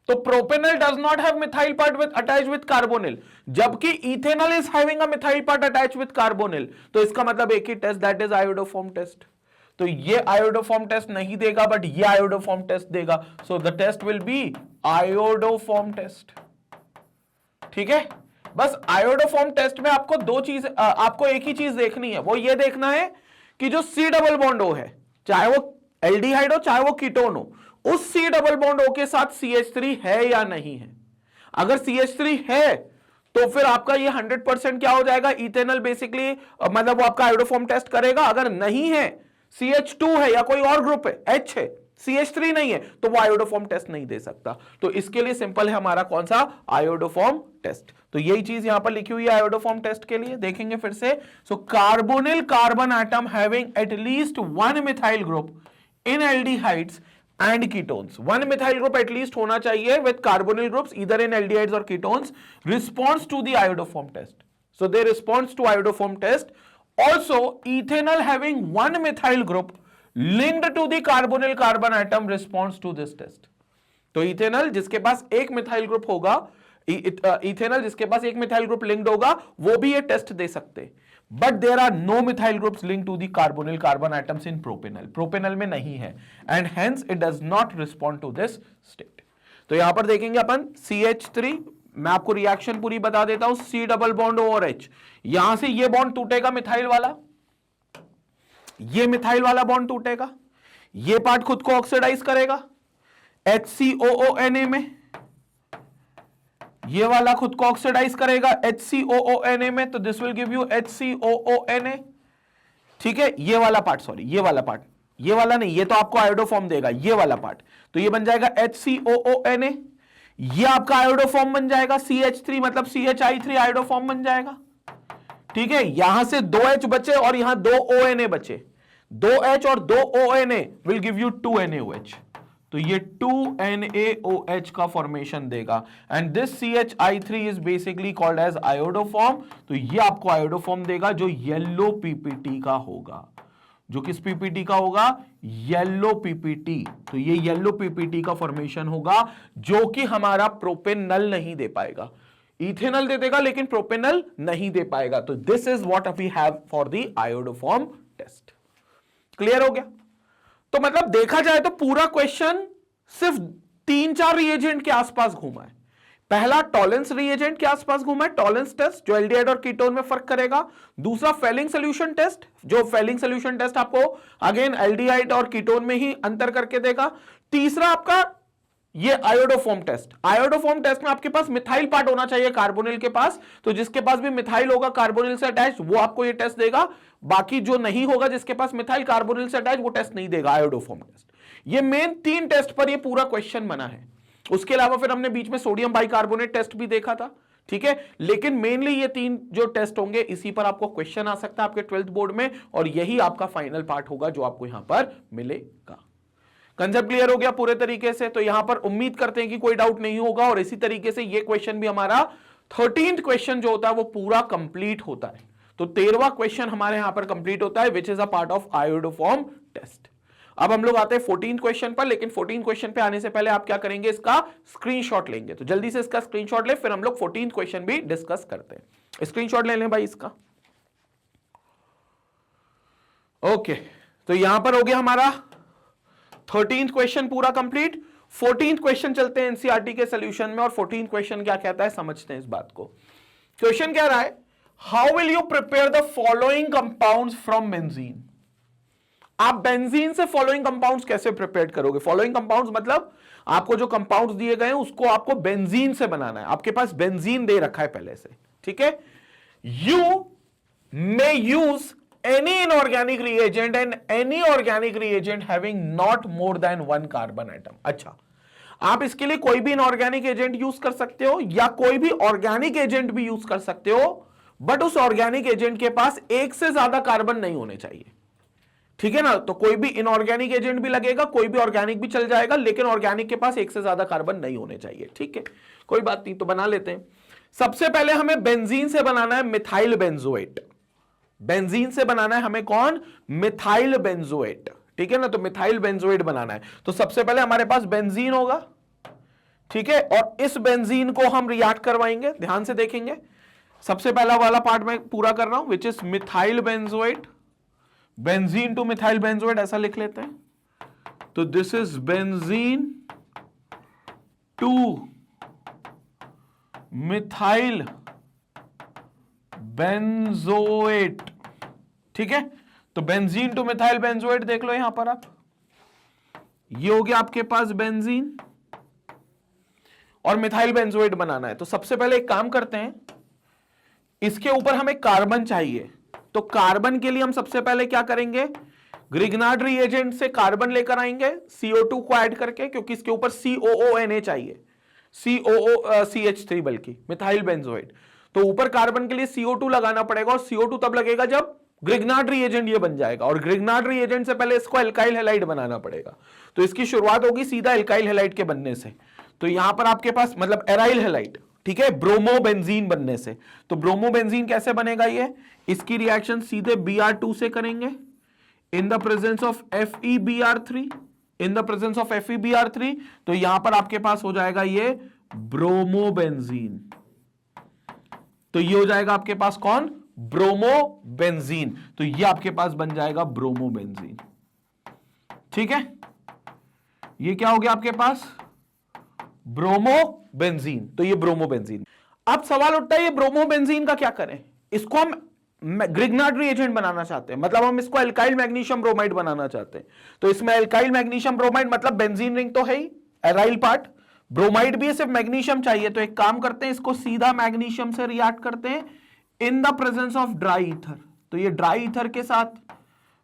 तो propanol does not have methyl part with attach with carbonyl, जबकि ethanol is having a methyl part attach with carbonyl. तो इसका मतलब एक ही test, that is iodoform test. तो ये आयोडोफॉर्म टेस्ट नहीं देगा, बट ये आयोडोफॉर्म टेस्ट देगा, so the test will be iodoform test, ठीक है। बस आयोडोफॉर्म टेस्ट में आपको दो चीज, आपको एक ही चीज देखनी है, वो ये देखना है कि जो C डबल बॉन्ड O है, चाहे वो एल्डिहाइड हो चाहे वो कीटोन हो, उस C डबल बॉन्ड O के साथ CH3 है या नहीं है। अगर CH3 है तो फिर आपका ये 100% क्या हो जाएगा? इथेनॉल बेसिकली, मतलब वो आपका आयोडोफॉर्म टेस्ट करेगा। अगर नहीं है, CH2 है या कोई और ग्रुप है, H है, CH3 नहीं है, तो वो आयोडोफॉर्म टेस्ट नहीं दे सकता। तो इसके लिए सिंपल है हमारा कौन सा? Iodoform test. तो यही चीज यहां पर लिखी हुई है आयोडोफॉर्म टेस्ट के लिए, देखेंगे फिर से। So carbonyl carbon atom having at least one methyl group in aldehydes and ketones, one methyl group at least होना चाहिए with carbonyl groups either in aldehydes or ketones, responds to the iodoform test. So they responds to iodoform test also ethanol having one methyl group linked to the carbonyl carbon atom responds to this test. तो इथेनॉल जिसके पास एक मिथाइल ग्रुप होगा, इथेनॉल जिसके पास एक मिथाइल ग्रुप लिंक्ड होगा, वो भी ये टेस्ट दे सकते। But there are no methyl groups link to the carbonyl carbon atoms in propanal, propanal में नहीं है, and hence it does not respond to this state. तो यहां पर देखेंगे अपन CH3, मैं आपको रिएक्शन पूरी बता देता हूं, C डबल बॉन्ड OH, यहां से ये बॉन्ड टूटेगा मिथाइल वाला, ये मिथाइल वाला बॉन्ड टूटेगा, ये पार्ट खुद को ऑक्सीडाइज करेगा HCOONA में, ये वाला खुद को ऑक्सीडाइज करेगा HCOONA में, तो this will give you HCOONA। ठीक है, ये वाला पार्ट, सॉरी ये वाला पार्ट, ये वाला नहीं, ये तो आपको आयोडोफॉर्म देगा, ये वाला पार्ट, तो ये बन जाएगा HCOONA, ये आपका आयोडोफॉर्म बन जाएगा CH3, मतलब CHI3 आयोडोफॉर्म बन जाएगा। ठीक है, यहां से 2H बचे और यहां 2 ONA बचे, 2H और 2 ONA will give you 2 NaOH, तो ये 2 NaOH का फॉर्मेशन देगा, and this CHI3 is basically called as iodoform. तो ये आपको आयोडोफॉर्म देगा जो येलो पीपीटी का होगा, जो किस पीपीटी का होगा, येलो पीपीटी। तो ये येलो पीपीटी का फॉर्मेशन होगा, जो कि हमारा प्रोपेनल नहीं दे पाएगा, इथेनॉल दे देगा लेकिन प्रोपेनल नहीं दे पाएगा। तो this is what we have for the iodoform test. Clear हो गया? तो मतलब देखा जाए तो पूरा क्वेश्चन सिर्फ 3-4 रिएजेंट के आसपास घूमा है। पहला टॉलेंस रिएजेंट के आसपास घूमा है, टॉलेंस टेस्ट जो एल्डिहाइड और कीटोन में फर्क करेगा। दूसरा फेलिंग सोल्यूशन टेस्ट, जो फेलिंग सोल्यूशन टेस्ट आपको अगेन एल्डिहाइड और कीटोन में ही अंतर करके देगा। तीसरा आपका ये आयोडोफॉर्म टेस्ट, आयोडोफॉर्म टेस्ट में आपके पास मिथाइल पार्ट होना चाहिए कार्बोनिल के पास, तो जिसके पास भी मिथाइल होगा कार्बोनिल से अटैच वो आपको ये टेस्ट देगा, बाकी जो नहीं होगा जिसके पास मिथाइल कार्बोनिल से अटैच वो टेस्ट नहीं देगा, आयोडोफॉर्म टेस्ट। ये मेन 3 टेस्ट पर ये पूरा क्वेश्चन बना है। उसके अलावा फिर हमने बीच में सोडियम बाइकार्बोनेट टेस्ट भी देखा था, ठीक है, लेकिन मेनली ये 3 जो टेस्ट होंगे इसी पर आपको क्वेश्चन आ सकता है आपके 12th बोर्ड में, और यही आपका फाइनल पार्ट होगा जो आपको यहां पर मिलेगा। कंसेप्ट क्लियर हो गया पूरे तरीके से? तो यहां पर उम्मीद करते हैं कि कोई डाउट नहीं होगा, और इसी तरीके से ये क्वेश्चन भी हमारा 13th क्वेश्चन जो होता है वो पूरा कंप्लीट होता है। तो 13वां क्वेश्चन हमारे यहां पर कंप्लीट होता है, which is a part of iodoform test. अब हम लोग आते हैं 14th क्वेश्चन पर, लेकिन 14th क्वेश्चन पे आने से पहले आप क्या करेंगे, इसका स्क्रीनशॉट लेंगे। तो जल्दी से इसका स्क्रीनशॉट ले, फिर हम लोग 14th क्वेश्चन भी डिस्कस करते हैं। स्क्रीनशॉट ले लें भाई इसका। ओके, तो यहां पर हो गया हमारा 13th क्वेश्चन पूरा कंप्लीट। 14th क्वेश्चन चलते हैं एनसीईआरटी के सॉल्यूशन में, और 14th क्वेश्चन क्या कहता है समझते हैं इस बात को। क्वेश्चन कह रहा है, how will you prepare the following compounds from benzene. आप बेंजीन से फॉलोइंग कंपाउंड्स कैसे प्रिपेयर करोगे? फॉलोइंग कंपाउंड्स मतलब आपको जो कंपाउंड्स दिए गए हैं उसको आपको बेंजीन से बनाना है। आपके पास बेंजीन दे रखा है पहले से, ठीक है। You may use any inorganic reagent and any organic reagent having not more than 1 carbon atom। अच्छा, आप इसके लिए कोई भी इनऑर्गेनिक एजेंट यूज कर सकते हो या कोई भी ऑर्गेनिक एजेंट भी यूज कर सकते हो, बट उस ऑर्गेनिक एजेंट के पास एक से ज्यादा कार्बन नहीं होने चाहिए, ठीक है ना। तो कोई भी इनऑर्गेनिक एजेंट भी लगेगा, कोई भी ऑर्गेनिक भी चल जाएगा, लेकिन ऑर्गेनिक के पास एक से ज्यादा कार्बन नहीं होने चाहिए, ठीक है, कोई बात नहीं। तो बना लेते हैं। सबसे पहले हमें बेंजीन से बनाना है मिथाइल बेंजोएट। बेंजीन से बनाना है हमें कौन? मिथाइल बेंजोएट, ठीक है ना। तो मिथाइल बेंजोएट बनाना है, तो सबसे पहले हमारे पास बेंजीन होगा, ठीक है, और इस बेंजीन को हम रिएक्ट करवाएंगे। ध्यान से देखेंगे, सबसे पहला वाला पार्ट मैं पूरा कर रहा हूं, which is methyl benzoate. Benzene two methyl benzoate ऐसा लिख लेते हैं। तो this is benzene two methyl benzoate, ठीक है। तो बेंजीन टू मिथाइल बेंजोएट देख लो यहां पर आप, ये हो गया आपके पास बेंजीन, और मिथाइल बेंजोएट बनाना है। तो सबसे पहले एक काम करते हैं, इसके ऊपर हमें कार्बन चाहिए, तो कार्बन के लिए हम सबसे पहले क्या करेंगे, ग्रिग्नार्ड रिएजेंट से कार्बन लेकर आएंगे CO2 को ऐड करके, क्योंकि इसके ऊपर COONA चाहिए, CH3 बल्कि मिथाइल बेंजोएट। तो ऊपर कार्बन के लिए CO2 लगाना पड़ेगा, और CO2 तब लगेगा जब ग्रिग्नार्ड रिएजेंट ये बन जाएगा, और ग्रिग्नार्ड रिएजेंट से पहले इसको एल्काइल हैलाइड बनाना पड़ेगा। तो इसकी शुरुआत होगी सीधा एल्काइल हैलाइड के बनने से। तो यहां पर आपके पास मतलब एराइल हैलाइड, ठीक है, ब्रोमोबेंजीन बनने से। तो ब्रोमोबेंजीन कैसे बनेगा ये, इसकी रिएक्शन सीधे Br2 से करेंगे in the presence of FeBr3, in the presence of FeBr3, तो यहां पर आपके पास हो जाएगा ये ब्रोमोबेंजीन। तो ये हो जाएगा आपके पास कौन, ब्रोमोबेंजीन। तो ये आपके पास बन जाएगा ब्रोमोबेंजीन। ठीक है, ये क्या हो गया आपके पास, ब्रोमोबेंजीन। तो ये ब्रोमोबेंजीन। अब सवाल उठता है ये ब्रोमोबेंजीन का क्या करें, इसको हम ग्रिग्नार्ड रिएजेंट बनाना चाहते हैं, मतलब हम इसको एल्काइल मैग्नीशियम ब्रोमाइड बनाना चाहते हैं। तो इसमें एल्काइल मैग्नीशियम ब्रोमाइड मतलब बेंजीन रिंग तो है ही, एराइल पार्ट, ब्रोमाइड भी है, सिर्फ मैग्नीशियम चाहिए। तो एक काम करते हैं, इसको सीधा मैग्नीशियम से रिएक्ट करते हैं in the presence of dry ether. तो ये ड्राई ईथर के साथ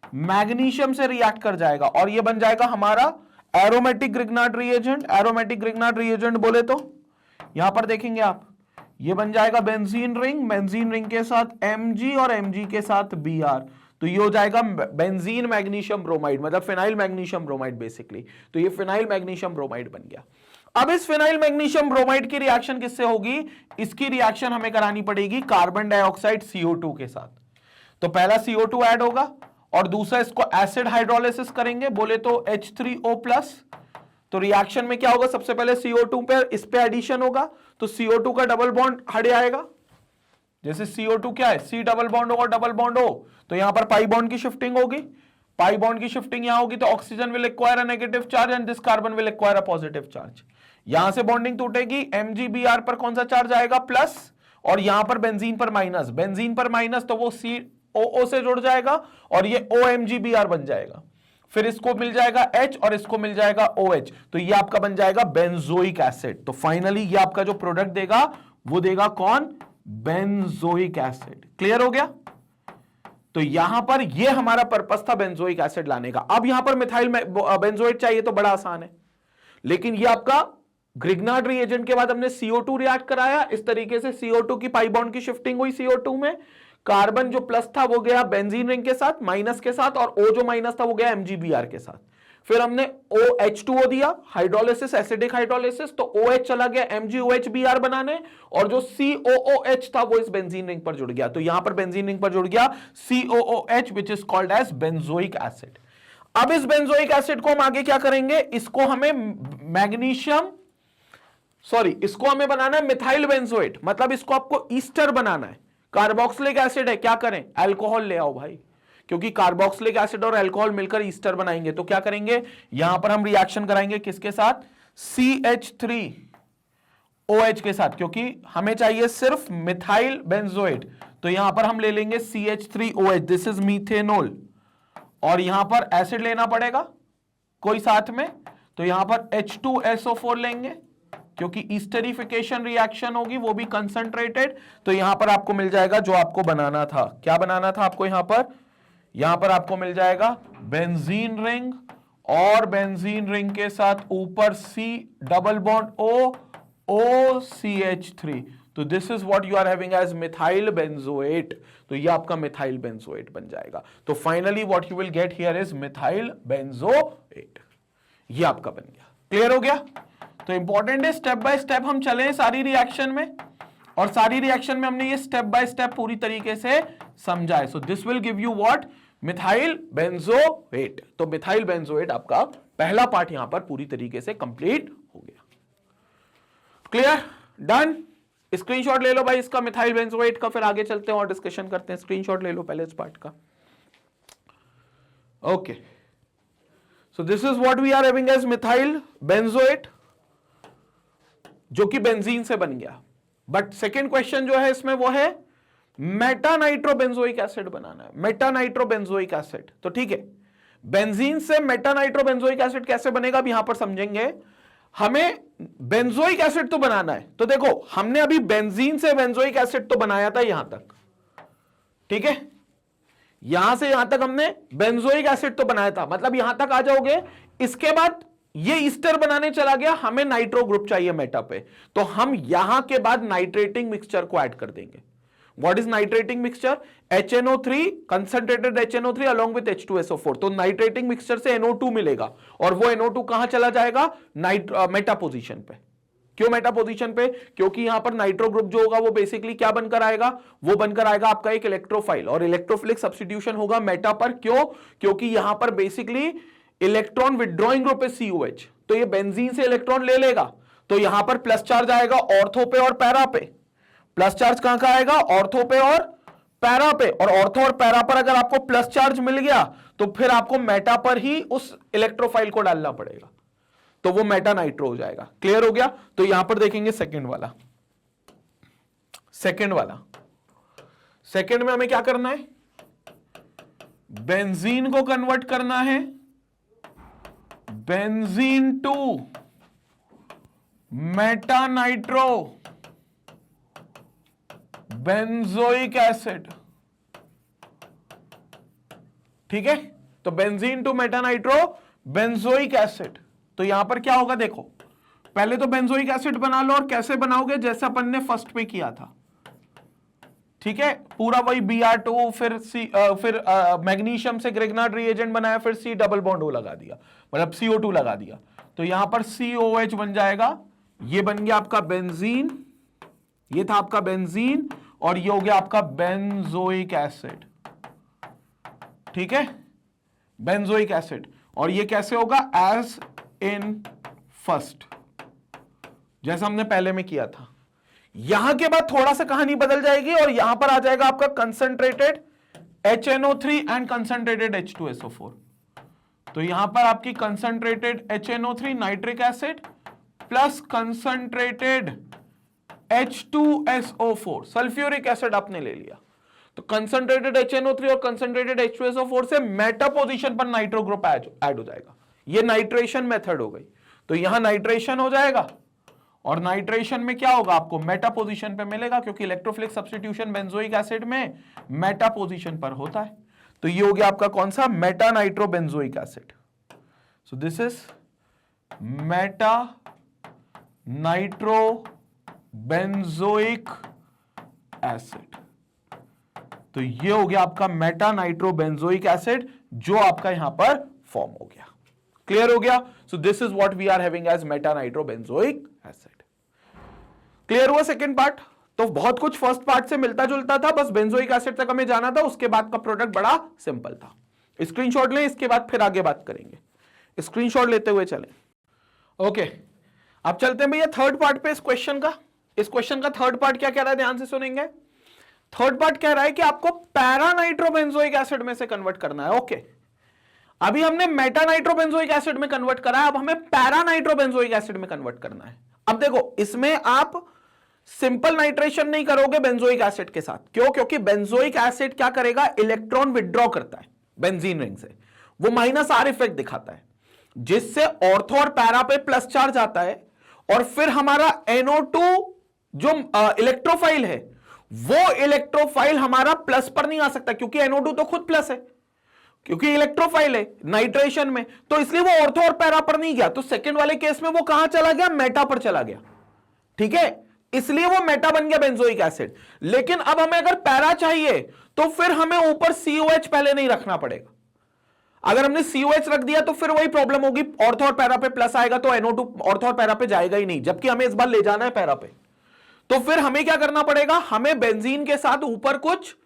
मैग्नीशियम से रिएक्ट कर जाएगा और ये बन जाएगा हमारा aromatic Grignard reagent. Aromatic Grignard reagent बोले तो यहां पर देखेंगे आप, ये बन जाएगा बेंजीन रिंग, बेंजीन रिंग के साथ Mg और Mg के साथ Br। तो ये हो जाएगा बेंजीन मैग्नीशियम ब्रोमाइड, मतलब फिनाइल मैग्नीशियम ब्रोमाइड बेसिकली। तो ये फिनाइल मैग्नीशियम ब्रोमाइड बन गया। अब इस फिनाइल मैग्नीशियम ब्रोमाइड की रिएक्शन किससे होगी, इसकी रिएक्शन हमें करानी पड़ेगी कार्बन डाइऑक्साइड CO2 के साथ। तो पहला CO2 ऐड होगा और दूसरा इसको एसिड हाइड्रोलिसिस करेंगे, बोले तो H3O+। तो रिएक्शन में क्या होगा, सबसे पहले CO2 पे इस पे एडिशन होगा, तो CO2 का डबल बॉन्ड हट आएगा। जैसे CO2 क्या है, C डबल बॉन्ड हो और डबल बॉन्ड हो, तो यहां पर पाई बॉन्ड की शिफ्टिंग होगी। पाई बॉन्ड की शिफ्टिंग यहां होगी तो oxygen will acquire a negative charge and this carbon will acquire a positive charge. यहां से बॉन्डिंग टूटेगी, MgBr पर कौन सा चार्ज आएगा, प्लस, और यहां पर बेंजीन पर माइनस, बेंजीन पर माइनस तो वो COO से जुड़ जाएगा और ये OMgBr बन जाएगा। फिर इसको मिल जाएगा H और इसको मिल जाएगा OH, तो ये आपका बन जाएगा बेंजोइक एसिड। तो फाइनली ये आपका जो प्रोडक्ट देगा वो देगा कौन, बेंजोइक एसिड। क्लियर हो गया। तो यहां पर ये हमारा पर्पस था बेंजोइक एसिड लाने का। अब यहां पर मिथाइल बेंजोएट चाहिए तो बड़ा आसान है, लेकिन ये आपका ग्रिग्नार्ड रिएजेंट के बाद हमने CO2 रिएक्ट कराया, इस तरीके से CO2 की पाई बॉन्ड की शिफ्टिंग हुई CO2 में, कार्बन जो प्लस था वो गया बेंजीन रिंग के साथ माइनस के साथ, और O जो माइनस था वो गया MgBr के साथ। फिर हमने OH2O दिया, हाइड्रोलिसिस, एसिडिक हाइड्रोलिसिस, तो OH चला गया MgOH-Br बनाने, और जो COOH था वो इस बेंजीन रिंग पर जुड़ गया। तो यहां पर बेंजीन रिंग पर जुड़ गया COOH which is called as benzoic acid. अब इस बेंजोइक एसिड को हम आगे क्या करेंगे, इसको हमें इसको हमें बनाना है मिथाइल बेंजोएट, मतलब इसको आपको ईस्टर बनाना है। कार्बोक्सिलिक एसिड है, क्या करें, अल्कोहल ले आओ भाई, क्योंकि कार्बोक्सिलिक एसिड और अल्कोहल मिलकर ईस्टर बनाएंगे। तो क्या करेंगे, यहां पर हम रिएक्शन कराएंगे किसके साथ, CH3OH के साथ, क्योंकि हमें चाहिए सिर्फ मिथाइल बेंजोएट। तो यहां पर हम ले लेंगे CH3OH, दिस इज मीथेनॉल, और यहां पर एसिड लेना पड़ेगा कोई साथ में, तो यहां पर H2SO4 लेंगे, क्योंकि ईस्टरिफिकेशन रिएक्शन होगी वो भी कंसंट्रेटेड। तो यहां पर आपको मिल जाएगा जो आपको बनाना था, क्या बनाना था आपको, यहां पर आपको मिल जाएगा बेंजीन रिंग, और बेंजीन रिंग के साथ ऊपर C डबल बॉन्ड OCH3। तो this is what you are having as methyl benzoate. तो ये आपका मिथाइल बेंजोएट बन जाएगा। तो finally what you will get here is methyl benzoate. ये आपका बन गया। क्लियर हो गया। तो इंपॉर्टेंट है स्टेप बाय स्टेप हम चले सारी रिएक्शन में, और सारी रिएक्शन में हमने ये स्टेप बाय स्टेप पूरी तरीके से समझा है। So this will give you what, methyl benzoate. तो मिथाइल बेंजोएट आपका पहला पार्ट यहां पर पूरी तरीके से कंप्लीट हो गया। Clear, done. स्क्रीनशॉट ले लो भाई इसका, मिथाइल बेंजोएट का, फिर आगे चलते हैं और डिस्कशन करते हैं। स्क्रीनशॉट ले लो पहले इस पार्ट का। Okay, so this is what we are having as methyl benzoate, जो कि बेंजीन से बन गया। बट सेकेंड क्वेश्चन जो है इसमें वो है मेटा नाइट्रोबेंजोइक एसिड बनाना है, मेटा नाइट्रोबेंजोइक एसिड। तो ठीक है, बेंजीन से मेटा नाइट्रोबेंजोइक एसिड कैसे बनेगा अब यहां पर समझेंगे। हमें बेंजोइक एसिड तो बनाना है, तो देखो हमने अभी बेंजीन से बेंजोइक एसिड तो बनाया था यहां तक, ठीक है, यहां से यहां तक हमने बेंजोइक एसिड तो बनाया था, मतलब यहां तक आ जाओगे। इसके बाद ये ईस्टर बनाने चला गया, हमें नाइट्रो ग्रुप चाहिए मेटा पे, तो हम यहां के बाद नाइट्रेटिंग मिक्सचर को ऐड कर देंगे। What is nitrating mixture, HNO3, concentrated HNO3 along with H2SO4। तो नाइट्रेटिंग मिक्सचर से NO2 मिलेगा, और वो NO2 कहां चला जाएगा, मेटा पोजीशन पे। क्यों मेटा पोजीशन पे? क्योंकि यहां पर नाइट्रो ग्रुप जो होगा वो बेसिकली क्या बनकर आएगा? वो बनकर आएगा आपका एक इलेक्ट्रोफाइल, और इलेक्ट्रोफिलिक सब्स्टिट्यूशन होगा मेटा पर। क्यों? क्योंकि यहां पर बेसिकली इलेक्ट्रॉन विड्रॉइंग ग्रुप है COH, तो ये बेंजीन से इलेक्ट्रॉन ले लेगा, तो यहां पर प्लस चार्ज आएगा ऑर्थो पे और पैरा पे। प्लस चार्ज कहां का आएगा? ऑर्थो पे और पैरा पे। और ऑर्थो और पैरा पर अगर आपको प्लस चार्ज मिल गया तो फिर आपको मेटा पर ही उस इलेक्ट्रोफाइल को डालना पड़ेगा, तो वो मेटा नाइट्रो हो जाएगा। क्लियर हो गया? तो यहां पर देखेंगे सेकंड वाला। सेकंड में हमें क्या करना है? बेंजीन को कन्वर्ट करना है benzene to meta nitro benzoic acid. ठीक है, तो benzene to meta nitro benzoic acid. तो यहां पर क्या होगा देखो, पहले तो बेंजोइक एसिड बना लो, और कैसे बनाओगे? जैसे अपन ने फर्स्ट पे किया था। ठीक है, पूरा वही Br2, फिर मैग्नीशियम से ग्रिग्नार्ड रिएजेंट बनाया, फिर C डबल बॉन्ड O लगा दिया, मतलब CO2 लगा दिया, तो यहां पर COH बन जाएगा। ये बन गया आपका बेंजीन, ये था आपका बेंजीन, और ये हो गया आपका बेंजोइक एसिड। ठीक है, बेंजोइक एसिड। और ये कैसे होगा? एज इन फर्स्ट, जैसा हमने पहले में किया था। यहां के बाद थोड़ा सा कहानी बदल जाएगी, और यहां पर आ जाएगा आपका concentrated HNO3 and concentrated H2SO4। तो यहां पर आपकी concentrated HNO3 nitric acid plus concentrated H2SO4 sulphuric acid आपने ले लिया। तो कंसंट्रेटेड HNO3 और कंसंट्रेटेड H2SO4 से मेटा पोजीशन पर नाइट्रो ग्रुप ऐड हो जाएगा। ये नाइट्रेशन मेथड हो गई। तो यहां नाइट्रेशन हो जाएगा, और नाइट्रेशन में क्या होगा? आपको मेटा पोजीशन पे मिलेगा, क्योंकि इलेक्ट्रोफिलिक सब्स्टिट्यूशन बेंजोइक एसिड में मेटा पोजीशन पर होता है। तो ये हो गया आपका कौन सा? Meta nitro benzoic acid. So this is Meta nitro benzoic acid. तो ये हो गया आपका मेटा नाइट्रो बेंजोइक एसिड, जो आपका यहां पर फॉर्म हो गया। क्लियर हो गया? So this is what we are having as meta nitro benzoic acid. Clear हुआ सेकंड पार्ट? तो बहुत कुछ फर्स्ट पार्ट से मिलता जुलता था, बस बेंजोइक एसिड तक हमें जाना था, उसके बाद का प्रोडक्ट बड़ा सिंपल था। स्क्रीनशॉट लें, इसके बाद फिर आगे बात करेंगे। स्क्रीनशॉट लेते हुए चलें। ओके, अब चलते हैं भैया थर्ड पार्ट पे। इस क्वेश्चन का थर्ड पार्ट क्या कह रहा है? ध्यान से सुनेंगे। थर्ड पार्ट कह रहा है कि आपको पैरा नाइट्रोबेंजोइक एसिड में से कन्वर्ट करना है। ओके, अभी हमने मेटा नाइट्रोबेंजोइक एसिड में कन्वर्ट करा है, अब हमें पैरा नाइट्रोबेंजोइक एसिड में कन्वर्ट करना है। अब देखो, इसमें आप सिंपल नाइट्रेशन नहीं करोगे बेंजोइक एसिड के साथ। क्यों? क्योंकि बेंजोइक एसिड क्या करेगा? इलेक्ट्रॉन विड्रॉ करता है बेंजीन रिंग से, वो -R इफेक्ट दिखाता है, जिससे ऑर्थो और पैरा पे प्लस चार्ज आता है, और फिर हमारा NO2 जो इलेक्ट्रोफाइल है, वो इलेक्ट्रोफाइल हमारा प्लस पर नहीं आ सकता, क्योंकि NO2 तो खुद प्लस है, क्योंकि इलेक्ट्रोफाइल है नाइट्रेशन में, तो इसलिए वो ऑर्थो और पैरा पर नहीं गया। तो सेकंड वाले केस में वो कहां चला गया? मेटा पर चला गया। ठीक है, इसलिए वो मेटा बन गया बेंजोइक एसिड। लेकिन अब हमें अगर पैरा चाहिए तो फिर हमें ऊपर COH पहले नहीं रखना पड़ेगा। अगर हमने COH रख दिया तो फिर वही प्रॉब्लम होगी, ऑर्थो और पैरा पे प्लस आएगा तो NO2 ऑर्थो और पैरा पे जाएगा ही नहीं, जबकि हमें इस बार ले जाना है पैरा पे। तो फिर हमें क्या करना पड़ेगा? हमें बेंजीन के साथ ऊपर कुछ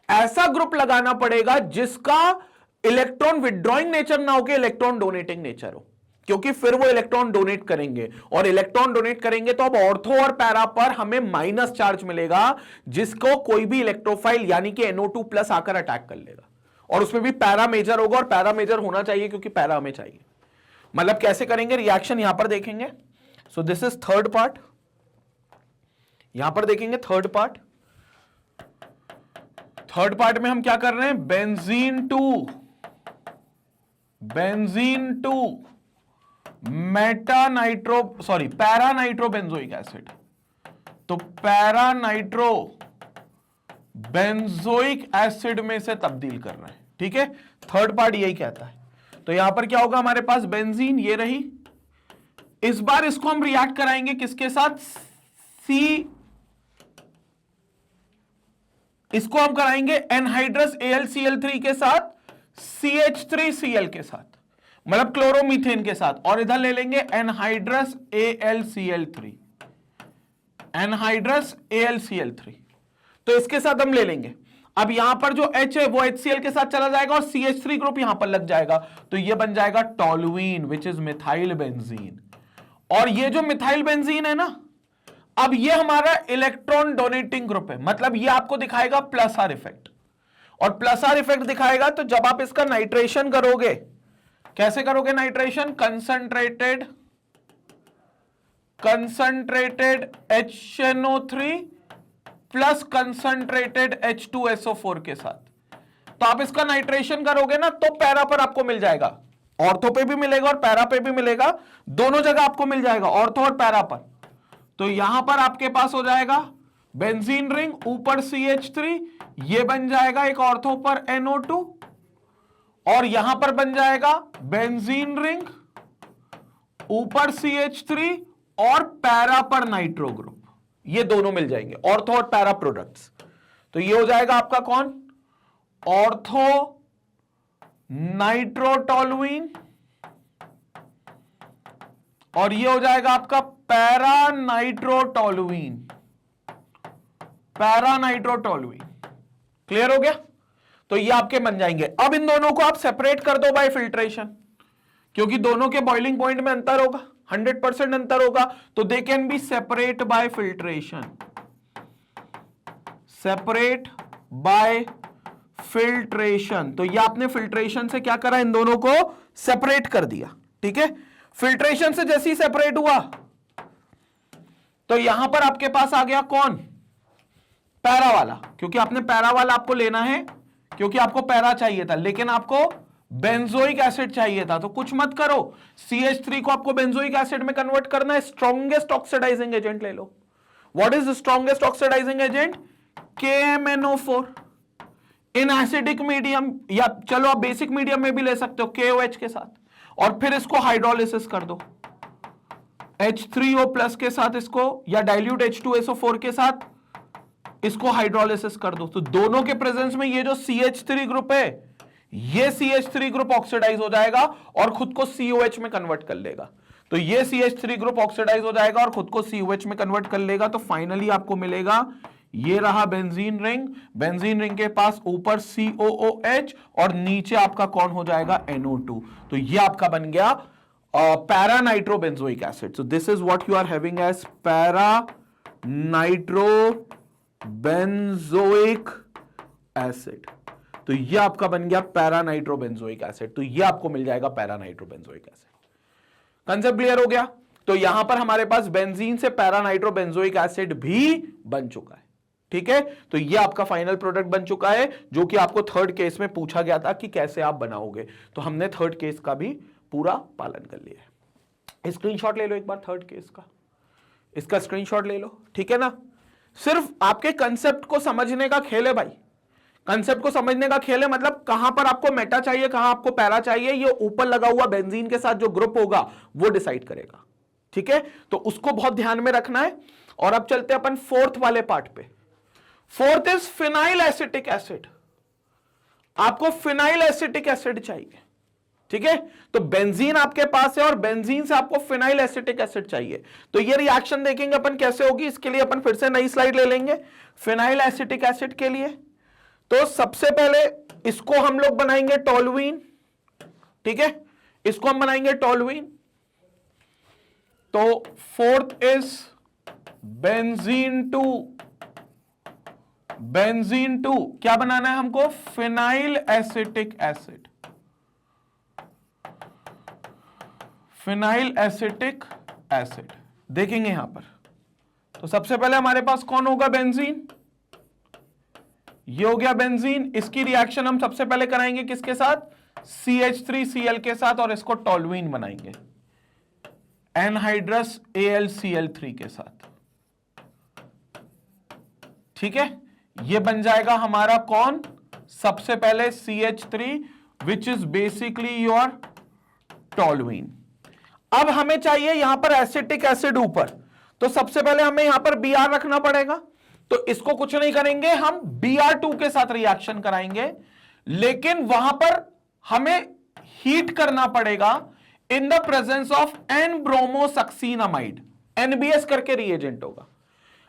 ऐसा ग्रुप लगाना पड़ेगा जिसका इलेक्ट्रॉन विड्रॉइंग नेचर ना हो के इलेक्ट्रॉन डोनेटिंग नेचर हो, क्योंकि फिर वो इलेक्ट्रॉन डोनेट करेंगे, और इलेक्ट्रॉन डोनेट करेंगे तो अब ऑर्थो और पैरा पर हमें माइनस चार्ज मिलेगा, जिसको कोई भी इलेक्ट्रोफाइल यानी कि NO2 प्लस आकर अटैक कर लेगा, और उसमें भी पैरा मेजर होगा, और पैरा मेजर होना चाहिए क्योंकि पैरा हमें चाहिए। मतलब कैसे करेंगे रिएक्शन यहां पर देखेंगे। सो दिस इज थर्ड पार्ट, यहां पर देखेंगे थर्ड पार्ट। थर्ड पार्ट में हम क्या कर रहे हैं? Benzene to meta nitro para nitro benzoic acid. तो पैरा नाइट्रो बेंजोइक एसिड में से तब्दील कर रहे हैं। ठीक है, थर्ड पार्ट यही कहता है। तो यहां पर क्या होगा? हमारे पास बेंजीन ये रही, इस बार इसको हम रिएक्ट कराएंगे किसके साथ? इसको हम कराएंगे एनहाइड्रस AlCl3 के साथ CH3Cl के साथ, मतलब क्लोरोमीथेन के साथ, और इधर ले लेंगे एनहाइड्रस AlCl3। Anhydrous AlCl3। तो इसके साथ हम ले लेंगे। अब यहां पर जो H है वो HCl के साथ चला जाएगा और CH3 ग्रुप यहां पर लग जाएगा, तो ये बन जाएगा toluene which is methyl benzene. और ये जो मिथाइल बेंजीन है ना, अब ये हमारा इलेक्ट्रॉन डोनेटिंग ग्रुप है, मतलब ये आपको दिखाएगा प्लस आर इफेक्ट। और प्लस आर इफेक्ट दिखाएगा तो जब आप इसका नाइट्रेशन करोगे, कैसे करोगे nitration? Concentrated HNO3 plus concentrated H2SO4 के साथ। तो आप इसका नाइट्रेशन करोगे ना तो पैरा पर आपको मिल जाएगा, ऑर्थो पे भी मिलेगा और पैरा पे भी मिलेगा, दोनों जगह आपको मिल जाएगा, ऑर्थो और पैरा पर। तो यहां पर आपके पास हो जाएगा बेंजीन रिंग, ऊपर CH3, ये बन जाएगा एक ऑर्थो पर NO2, और यहां पर बन जाएगा बेंजीन रिंग, ऊपर CH3 और पैरा पर नाइट्रो ग्रुप, ये दोनों मिल जाएंगे, ऑर्थो और पैरा प्रोडक्ट्स। तो ये हो जाएगा आपका कौन? ऑर्थो नाइट्रोटोलुइन, और ये हो जाएगा आपका पैरा नाइट्रोटोलुइन। क्लियर हो गया? तो ये आपके बन जाएंगे। अब इन दोनों को आप सेपरेट कर दो बाय फिल्ट्रेशन, क्योंकि दोनों के बॉइलिंग पॉइंट में अंतर होगा, 100% अंतर होगा, तो they can B separate by filtration. Separate by filtration, तो ये आपने फिल्ट्रेशन से क्या करा? इन दोनों को सेपरेट कर दिया। ठीक है, फिल्ट्रेशन से जैसे ही सेपरेट हुआ तो यहां पर आपके पास आ गया कौन? पैरा वाला, क्योंकि आपने पैरा वाला आपको लेना है, क्योंकि आपको पैरा चाहिए था, लेकिन आपको बेंजोइक एसिड चाहिए था। तो कुछ मत करो, CH3 को आपको बेंजोइक एसिड में कन्वर्ट करना है, स्ट्रॉन्गेस्ट ऑक्सीडाइजिंग एजेंट ले लो। What is the strongest oxidizing agent? KMNO4। In acidic medium, या चलो आप बेसिक मीडियम में भी ले सकते हो KOH के साथ, और फिर इसको हाइड्रोलिसिस कर दो H3O प्लस के साथ इसको, या डाइल्यूट H2SO4 के साथ इसको हाइड्रोलिसिस कर दो। तो दोनों के प्रेजेंस में ये जो CH3 ग्रुप है, ये CH3 ग्रुप ऑक्सीडाइज हो जाएगा और खुद को COH में कन्वर्ट कर लेगा। तो ये CH3 ग्रुप ऑक्सीडाइज हो जाएगा और खुद को COH में कन्वर्ट कर लेगा। तो फाइनली आपको मिलेगा, ये रहा बेंजीन रिंग, बेंजीन रिंग के पास ऊपर COOH और नीचे आपका कौन हो जाएगा? NO2। तो ये आपका बन गया para nitrobenzoic acid. So this is what you are having as para nitrobenzoic acid. तो ये आपका बन गया पैरा नाइट्रोबेंजोइक एसिड। तो ये आपको मिल जाएगा para nitrobenzoic acid. Concept clear हो गया? तो यहां पर हमारे पास बेंजीन से पैरा नाइट्रोबेंजोइक एसिड भी बन चुका है। ठीक है, तो ये आपका फाइनल प्रोडक्ट बन चुका है, जो कि आपको थर्ड केस में पूछा गया था कि कैसे आप बनाओगे। तो हमने थर्ड केस का भी पूरा पालन कर लिया है। स्क्रीनशॉट ले लो एक बार थर्ड केस का, इसका स्क्रीनशॉट ले लो। ठीक है ना, सिर्फ आपके कंसेप्ट को समझने का खेल है भाई, कंसेप्ट को समझने का खेल है। मतलब कहां पर आपको मेटा चाहिए, कहां आपको पैरा चाहिए, ये ऊपर लगा हुआ बेंजीन के साथ जो ग्रुप होगा वो डिसाइड करेगा। ठीक है, तो उसको बहुत ध्यान में रखना है। और अब चलते हैं अपन फोर्थ वाले पार्ट पे। Fourth is phenyl acetic acid. आपको फिनाइल एसिटिक एसिड चाहिए। ठीक है, तो बेंजीन आपके पास है और बेंजीन से आपको फिनाइल एसिटिक एसिड चाहिए। तो ये रिएक्शन देखेंगे अपन कैसे होगी। इसके लिए अपन फिर से नई स्लाइड ले लेंगे फिनाइल एसिटिक एसिड के लिए। तो सबसे पहले इसको हम लोग बनाएंगे टोलुइन। ठीक है, इसको हम बनाएंगे टोलुइन। तो फोर्थ इज बेंजीन टू क्या बनाना है हमको? Phenyl acetic acid. Phenyl acetic acid देखेंगे यहां पर। तो सबसे पहले हमारे पास कौन होगा? बेंजीन। ये हो गया बेंजीन। इसकी रिएक्शन हम सबसे पहले कराएंगे किसके साथ? CH3Cl के साथ, और इसको टोलुइन बनाएंगे एनहाइड्रस AlCl3 के साथ। ठीक है, ये बन जाएगा हमारा कौन? सबसे पहले CH3 which is basically your toluene. अब हमें चाहिए यहां पर एसिटिक एसिड ऊपर, तो सबसे पहले हमें यहां पर Br रखना पड़ेगा। तो इसको कुछ नहीं करेंगे, हम Br2 के साथ रिएक्शन कराएंगे, लेकिन वहां पर हमें हीट करना पड़ेगा in the presence of N ब्रोमोसक्सीनामाइड। NBS करके रिएजेंट होगा।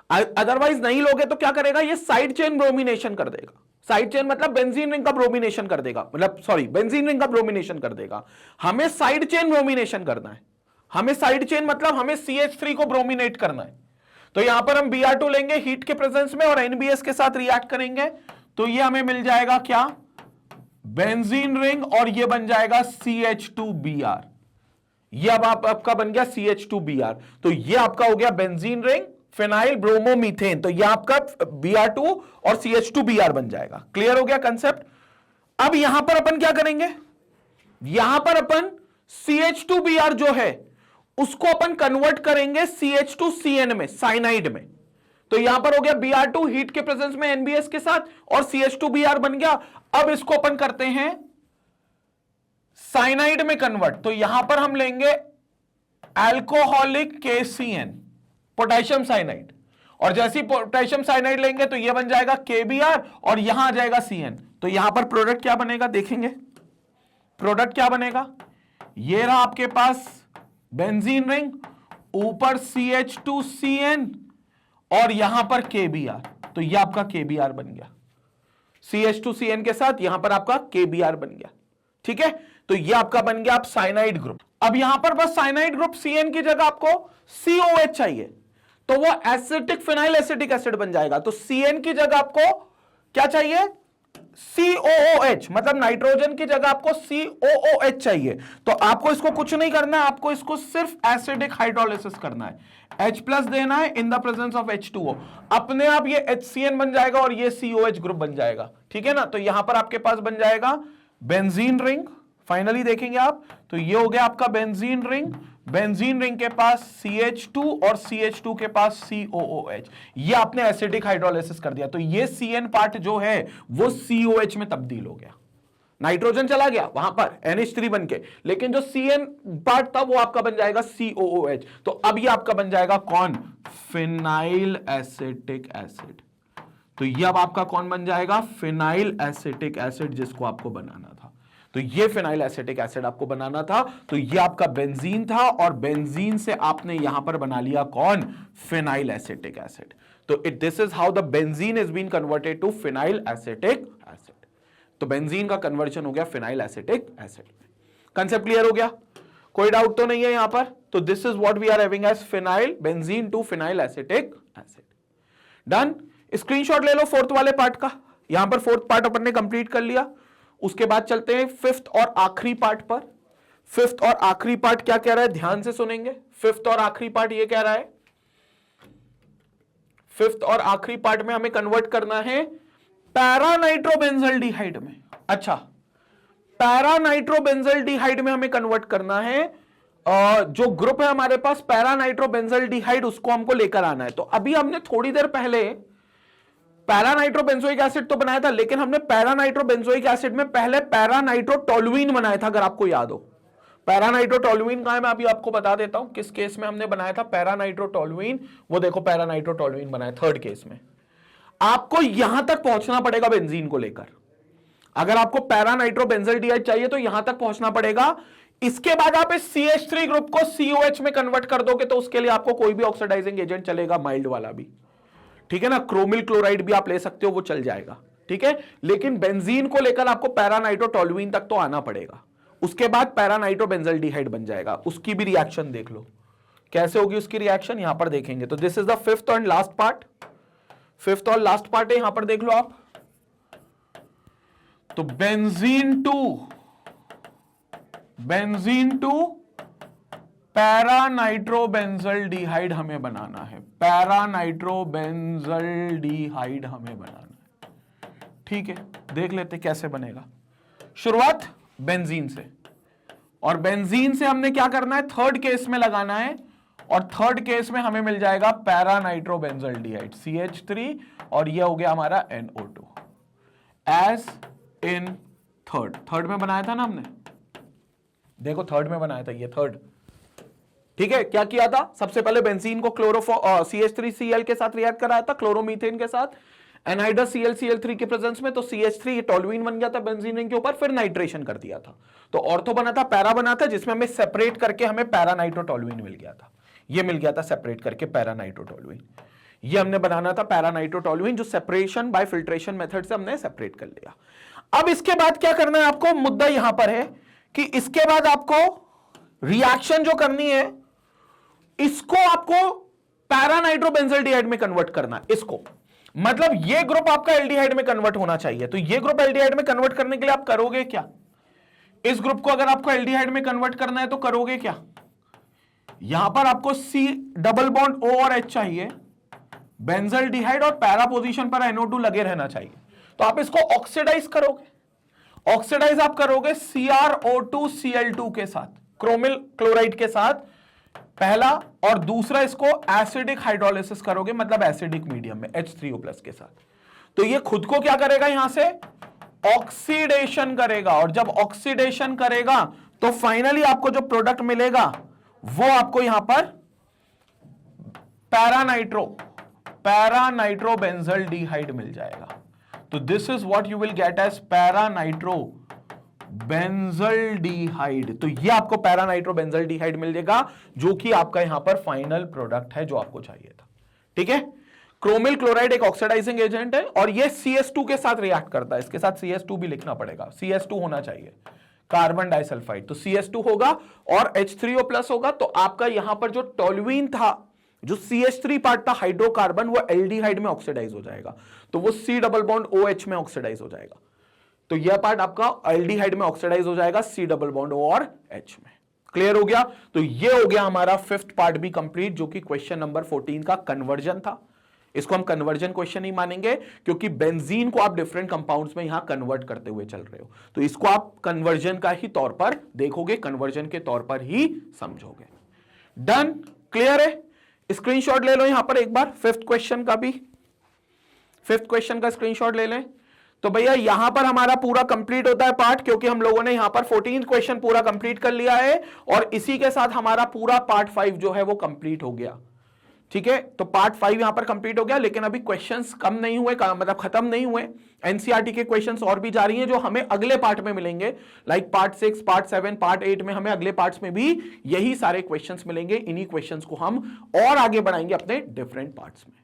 अदरवाइज नहीं लोगे तो क्या करेगा, ये साइड चेन ब्रोमिनेशन कर देगा। साइड चेन मतलब बेंजीन रिंग का ब्रोमिनेशन कर देगा, मतलब सॉरी बेंजीन रिंग का ब्रोमिनेशन कर देगा। हमें साइड चेन ब्रोमिनेशन करना है। हमें साइड चेन मतलब हमें CH3 को ब्रोमिनेट करना है। तो यहां पर हम Br2 लेंगे हीट के प्रेजेंस में और NBS के साथ रिएक्ट करेंगे, तो ये हमें मिल जाएगा क्या, बेंजीन रिंग, और ये बन जाएगा CH2Br। ये अब आपका बन गया CH2Br। तो ये आपका हो गया बेंजीन रिंग फिनाइल ब्रोमोमीथेन। तो ये आपका Br2 और CH2Br बन जाएगा। क्लियर हो गया कंसेप्ट। अब यहां पर अपन क्या करेंगे, यहां पर अपन CH2Br जो है उसको अपन कन्वर्ट करेंगे CH2CN में, साइनाइड में। तो यहां पर हो गया Br2 हीट के प्रेजेंस में NBS के साथ और CH2Br बन गया। अब इसको अपन करते हैं साइनाइड में कन्वर्ट। तो यहां पर हम लेंगे अल्कोहलिक KCN, पोटेशियम साइनाइड, और जैसी पोटेशियम साइनाइड लेंगे तो यह बन जाएगा KBr और यहां आ जाएगा CN। तो यहां पर प्रोडक्ट क्या बनेगा देखेंगे, प्रोडक्ट क्या बनेगा, ये रहा आपके पास बेंजीन रिंग, ऊपर CH2CN और यहां पर KBr। तो यह आपका KBr बन गया, CH2CN के साथ यहां पर आपका KBr बन गया। ठीक है, तो यह आपका बन गया आप साइनाइड ग्रुप। अब यहां पर बस साइनाइड ग्रुप CN की जगह आपको COH चाहिए, तो वो एसिटिक फिनाइल एसिटिक एसिड बन जाएगा। तो CN की जगह आपको क्या चाहिए, COOH, मतलब नाइट्रोजन की जगह आपको COOH चाहिए। तो आपको इसको कुछ नहीं करना है, आपको इसको सिर्फ एसिडिक हाइड्रोलिसिस करना है, H+ देना है in the presence of H2O। अपने आप ये HCN बन जाएगा और ये COH ग्रुप बन जाएगा। ठीक है ना, तो यहां पर आपके पास बन जाएगा बेंजीन रिंग। फाइनली देखेंगे आप, तो ये हो गया आपका बेंजीन रिंग, बेंजीन रिंग के पास CH2 और CH2 के पास COOH। ये आपने एसिडिक हाइड्रोलिसिस कर दिया, तो ये CN पार्ट जो है वो COH में तब्दील हो गया। नाइट्रोजन चला गया वहां पर NH3 बन के, लेकिन जो CN पार्ट था वो आपका बन जाएगा COOH। तो अब ये आपका बन जाएगा कौन, फिनाइल एसिटिक एसिड। तो ये अब आपका कौन बन जाएगा, फिनाइल एसिटिक एसिड, जिसको आपको बनाना था। तो ये फिनाइल एसिटिक एसिड आपको बनाना था। तो ये आपका बेंजीन था और बेंजीन से आपने यहां पर बना लिया कौन, फिनाइल एसिटिक एसिड। तो this is how the benzene is been converted to phenyl acetic acid. तो बेंजीन का कन्वर्जन हो गया phenyl acetic acid. Concept clear हो गया, कोई डाउट तो नहीं है यहां पर। तो this is what we are having as phenyl benzene to phenyl acetic acid. Done. Screenshot ले लो फोर्थ वाले पार्ट का। यहां पर फोर्थ पार्ट अपन ने कंप्लीट कर लिया। उसके बाद चलते हैं फिफ्थ और आखिरी पार्ट पर। फिफ्थ और आखिरी पार्ट क्या कह रहा है, ध्यान से सुनेंगे। फिफ्थ और आखिरी पार्ट ये कह रहा है, फिफ्थ और आखिरी पार्ट में हमें कन्वर्ट करना है पैरानाइट्रोबेंजल्डिहाइड में। अच्छा, पैरानाइट्रोबेंजल्डिहाइड में हमें कन्वर्ट करना है। जो ग्रुप है हमारे पास पैरानाइट्रोबेंजल्डिहाइड, उसको हमको लेकर आना है। तो अभी हमने थोड़ी देर पहले पैरानाइट्रोबेंजोइक एसिड तो बनाया था, लेकिन हमने पैरानाइट्रोबेंजोइक एसिड में पहले पैरानाइट्रोटोलुइन बनाया था, अगर आपको याद हो। पैरानाइट्रोटोलुइन का है, मैं अभी आपको बता देता हूं किस केस में हमने बनाया था पैरानाइट्रोटोलुइन। वो देखो पैरानाइट्रोटोलुइन बनाया थर्ड केस में। आपको यहां तक पहुंचना पड़ेगा बेंजीन को लेकर। अगर आपको पैरानाइट्रोबेंजल्डिहाइड चाहिए तो यहां तक पहुंचना पड़ेगा। इसके बाद आप इस CH3 ग्रुप को COH में कन्वर्ट कर दोगे, तो उसके लिए आपको कोई भी ऑक्सीडाइजिंग एजेंट चलेगा, माइल्ड वाला भी। ठीक है ना, क्रोमिल क्लोराइड भी आप ले सकते हो, वो चल जाएगा। ठीक है, लेकिन बेंजीन को लेकर आपको पैरानाइट्रोटोलुइन तक तो आना पड़ेगा। उसके बाद पैरानाइट्रोबेंजल्डिहाइड बन जाएगा। उसकी भी रिएक्शन देख लो कैसे होगी उसकी रिएक्शन, यहां पर देखेंगे। तो this is the fifth and last part. Fifth और लास्ट पार्ट है, यहां पर देख लो आप। तो बेंजीन टू पैरानाइट्रोबेंजल्डिहाइड हमें बनाना है। पैरानाइट्रोबेंजल्डिहाइड हमें बनाना है। ठीक है, देख लेते कैसे बनेगा। शुरुआत बेंजीन से, और बेंजीन से हमने क्या करना है, थर्ड केस में लगाना है। और थर्ड केस में हमें मिल जाएगा पैरानाइट्रोबेंजल्डिहाइड CH3, और ये हो गया हमारा NO2 एज इन थर्ड में बनाया था ना हमने, देखो थर्ड में बनाया था ये थर्ड। ठीक है, क्या किया था, सबसे पहले बेंजीन को CH3Cl के साथ रिएक्ट कराया था, क्लोरोमीथेन के साथ, एनहाइड्रस ClCl3 के प्रेजेंस में। तो CH3 टोलुइन बन गया था बेंजीन रिंग के ऊपर, फिर नाइट्रेशन कर दिया था। तो ऑर्थो बना था, पैरा बना था, जिसमें हमें सेपरेट करके हमें पैरानाइट्रोटोलुइन मिल गया था। ये मिल गया था सेपरेट करके पैरानाइट्रोटोलुइन। ये हमने बनाना था पैरानाइट्रोटोलुइन, जो सेपरेशन बाय फिल्ट्रेशन मेथड से हमने सेपरेट कर लिया। अब इसके बाद क्या करना है आपको, मुद्दा यहां पर है कि इसके बाद आपको रिएक्शन जो करनी है, इसको आपको पैरानाइट्रोबेंजल्डिहाइड में कन्वर्ट करना है। इसको मतलब ये ग्रुप आपका एल्डिहाइड में कन्वर्ट होना चाहिए। तो ये ग्रुप एल्डिहाइड में कन्वर्ट करने के लिए आप करोगे क्या, इस ग्रुप को अगर आपको एल्डिहाइड में कन्वर्ट करना है तो करोगे क्या, यहां पर आपको C डबल बॉन्ड O और H चाहिए, बेंजल्डिहाइड और पैरा पोजीशन पर NO2 लगे रहना चाहिए। तो आप इसको ऑक्सीडाइज करोगे, ऑक्सीडाइज आप करोगे CrO2Cl2 के साथ, क्रोमिल क्लोराइड के साथ पहला, और दूसरा इसको एसिडिक हाइड्रोलिसिस करोगे, मतलब एसिडिक मीडियम में H3O+ के साथ। तो ये खुद को क्या करेगा, यहां से ऑक्सीडेशन करेगा, और जब ऑक्सीडेशन करेगा तो फाइनली आपको जो प्रोडक्ट मिलेगा वो आपको यहां पर पैरानाइट्रोबेंजल्डिहाइड मिल जाएगा। तो this is what you will get as para nitrobenzaldehyde. तो ये आपको पैरानाइट्रोबेंजल्डिहाइड मिल जाएगा, जो कि आपका यहां पर फाइनल प्रोडक्ट है जो आपको चाहिए था। ठीक है, क्रोमिल क्लोराइड एक ऑक्सीडाइजिंग एजेंट है और ये CS2 के साथ रिएक्ट करता है। इसके साथ CS2 भी लिखना पड़ेगा, CS2 होना चाहिए, कार्बन डाइसल्फाइड। तो CS2 होगा और H3O+ होगा। तो आपका यहां पर जो टोल्यूइन था, जो CH3 पार्ट था हाइड्रोकार्बन, वो एल्डिहाइड में ऑक्सीडाइज हो जाएगा, तो वो C डबल बॉन्ड OH में ऑक्सीडाइज हो जाएगा। तो यह पार्ट आपका एल्डिहाइड में ऑक्सीडाइज हो जाएगा C डबल बॉन्ड O और H में। क्लियर हो गया। तो ये हो गया हमारा फिफ्थ पार्ट भी कंप्लीट, जो कि क्वेश्चन नंबर 14 का कन्वर्जन था। इसको हम कन्वर्जन क्वेश्चन ही मानेंगे, क्योंकि बेंजीन को आप डिफरेंट कंपाउंड्स में यहां कन्वर्ट करते हुए चल रहे हो, तो इसको आप कन्वर्जन का ही तौर पर देखोगे, कन्वर्जन के तौर पर ही समझोगे। डन, क्लियर है। स्क्रीनशॉट ले लो यहां पर एक बार, फिफ्थ क्वेश्चन का भी, फिफ्थ क्वेश्चन का स्क्रीनशॉट ले लें। तो भैया यहां पर हमारा पूरा कंप्लीट होता है पार्ट, क्योंकि हम लोगों ने यहां पर 14 क्वेश्चन पूरा कंप्लीट कर लिया है, और इसी के साथ हमारा पूरा पार्ट 5 जो है वो कंप्लीट हो गया। ठीक है, तो पार्ट 5 यहां पर कंप्लीट हो गया, लेकिन अभी क्वेश्चंस कम नहीं हुए, मतलब खत्म नहीं हुए। एनसीईआरटी के क्वेश्चंस और भी जारी हैं, जो हमें अगले पार्ट में मिलेंगे, लाइक पार्ट 6, पार्ट 7, पार्ट 8 में हमें अगले पार्ट्स में भी यही सारे क्वेश्चंस मिलेंगे। इन्हीं क्वेश्चंस को हम और आगे बढ़ाएंगे अपने डिफरेंट पार्ट्स में।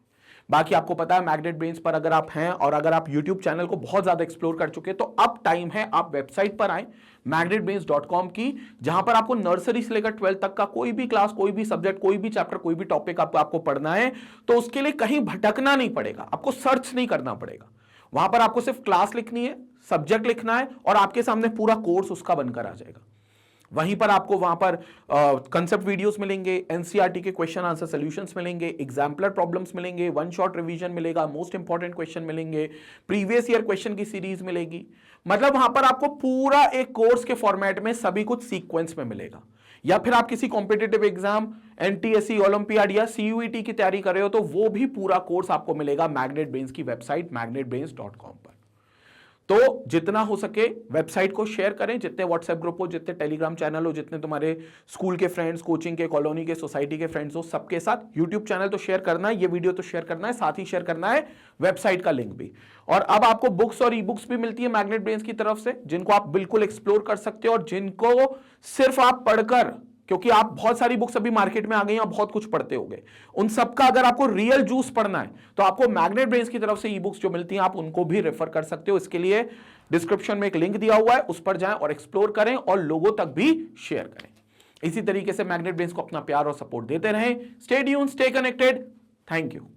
बाकी आपको पता है मैग्नेट ब्रेन्स पर अगर आप हैं और अगर आप यूट्यूब चैनल को बहुत ज्यादा एक्सप्लोर कर चुके हैं, तो अब टाइम है आप वेबसाइट पर आए magnetbrains.com की, जहां पर आपको नर्सरी से लेकर 12th तक का कोई भी क्लास, कोई भी सब्जेक्ट, कोई भी चैप्टर, कोई भी टॉपिक आपको पढ़ना है, तो उसके लिए कहीं भटकना नहीं पड़ेगा, आपको सर्च नहीं करना पड़ेगा। वहां पर आपको सिर्फ क्लास लिखनी है, सब्जेक्ट लिखना है, और आपके सामने पूरा कोर्स उसका बनकर आ जाएगा। वहीं पर आपको वहां पर कंसेप्ट वीडियोस मिलेंगे, एनसीईआरटी के क्वेश्चन आंसर सॉल्यूशंस मिलेंगे, एग्जाम्पलर प्रॉब्लम्स मिलेंगे, वन शॉट रिवीजन मिलेगा, मोस्ट इंपॉर्टेंट क्वेश्चन मिलेंगे, प्रीवियस ईयर क्वेश्चन की सीरीज मिलेगी। मतलब वहां पर आपको पूरा एक कोर्स के फॉर्मेट में सभी कुछ सीक्वेंस में मिलेगा। या फिर आप किसी कॉम्पिटिटिव एग्जाम, एनटीएससी, ओलंपियाड या सीयूईटी की तैयारी कर रहे हो, तो वो भी पूरा कोर्स आपको मिलेगा मैग्नेट ब्रेन्स की वेबसाइट magnetbrains.com पर। तो जितना हो सके वेबसाइट को शेयर करें, जितने व्हाट्सएप ग्रुप हो, जितने टेलीग्राम चैनल हो, जितने तुम्हारे स्कूल के फ्रेंड्स, कोचिंग के, कॉलोनी के, सोसाइटी के फ्रेंड्स हो, सबके साथ। यूट्यूब चैनल तो शेयर करना है, ये वीडियो तो शेयर करना है, साथ ही शेयर करना है वेबसाइट का लिंक भी। और अब आपको बुक्स और ई बुक्स भी मिलती है मैग्नेट ब्रेन्स की तरफ से, जिनको आप बिल्कुल एक्सप्लोर कर सकते हो, और जिनको सिर्फ आप पढ़कर, क्योंकि आप बहुत सारी बुक्स अभी मार्केट में आ गई हैं, बहुत कुछ पढ़ते होंगे, उन सबका अगर आपको रियल जूस पढ़ना है, तो आपको मैग्नेट ब्रेन्स की तरफ से ई बुक्स जो मिलती हैं, आप उनको भी रेफर कर सकते हो। इसके लिए डिस्क्रिप्शन में एक लिंक दिया हुआ है, उस पर जाएं और एक्सप्लोर करें और लोगों तक भी शेयर करें। इसी तरीके से मैग्नेट ब्रेन्स को अपना प्यार और सपोर्ट देते रहें। Stay tuned, stay connected. Thank you.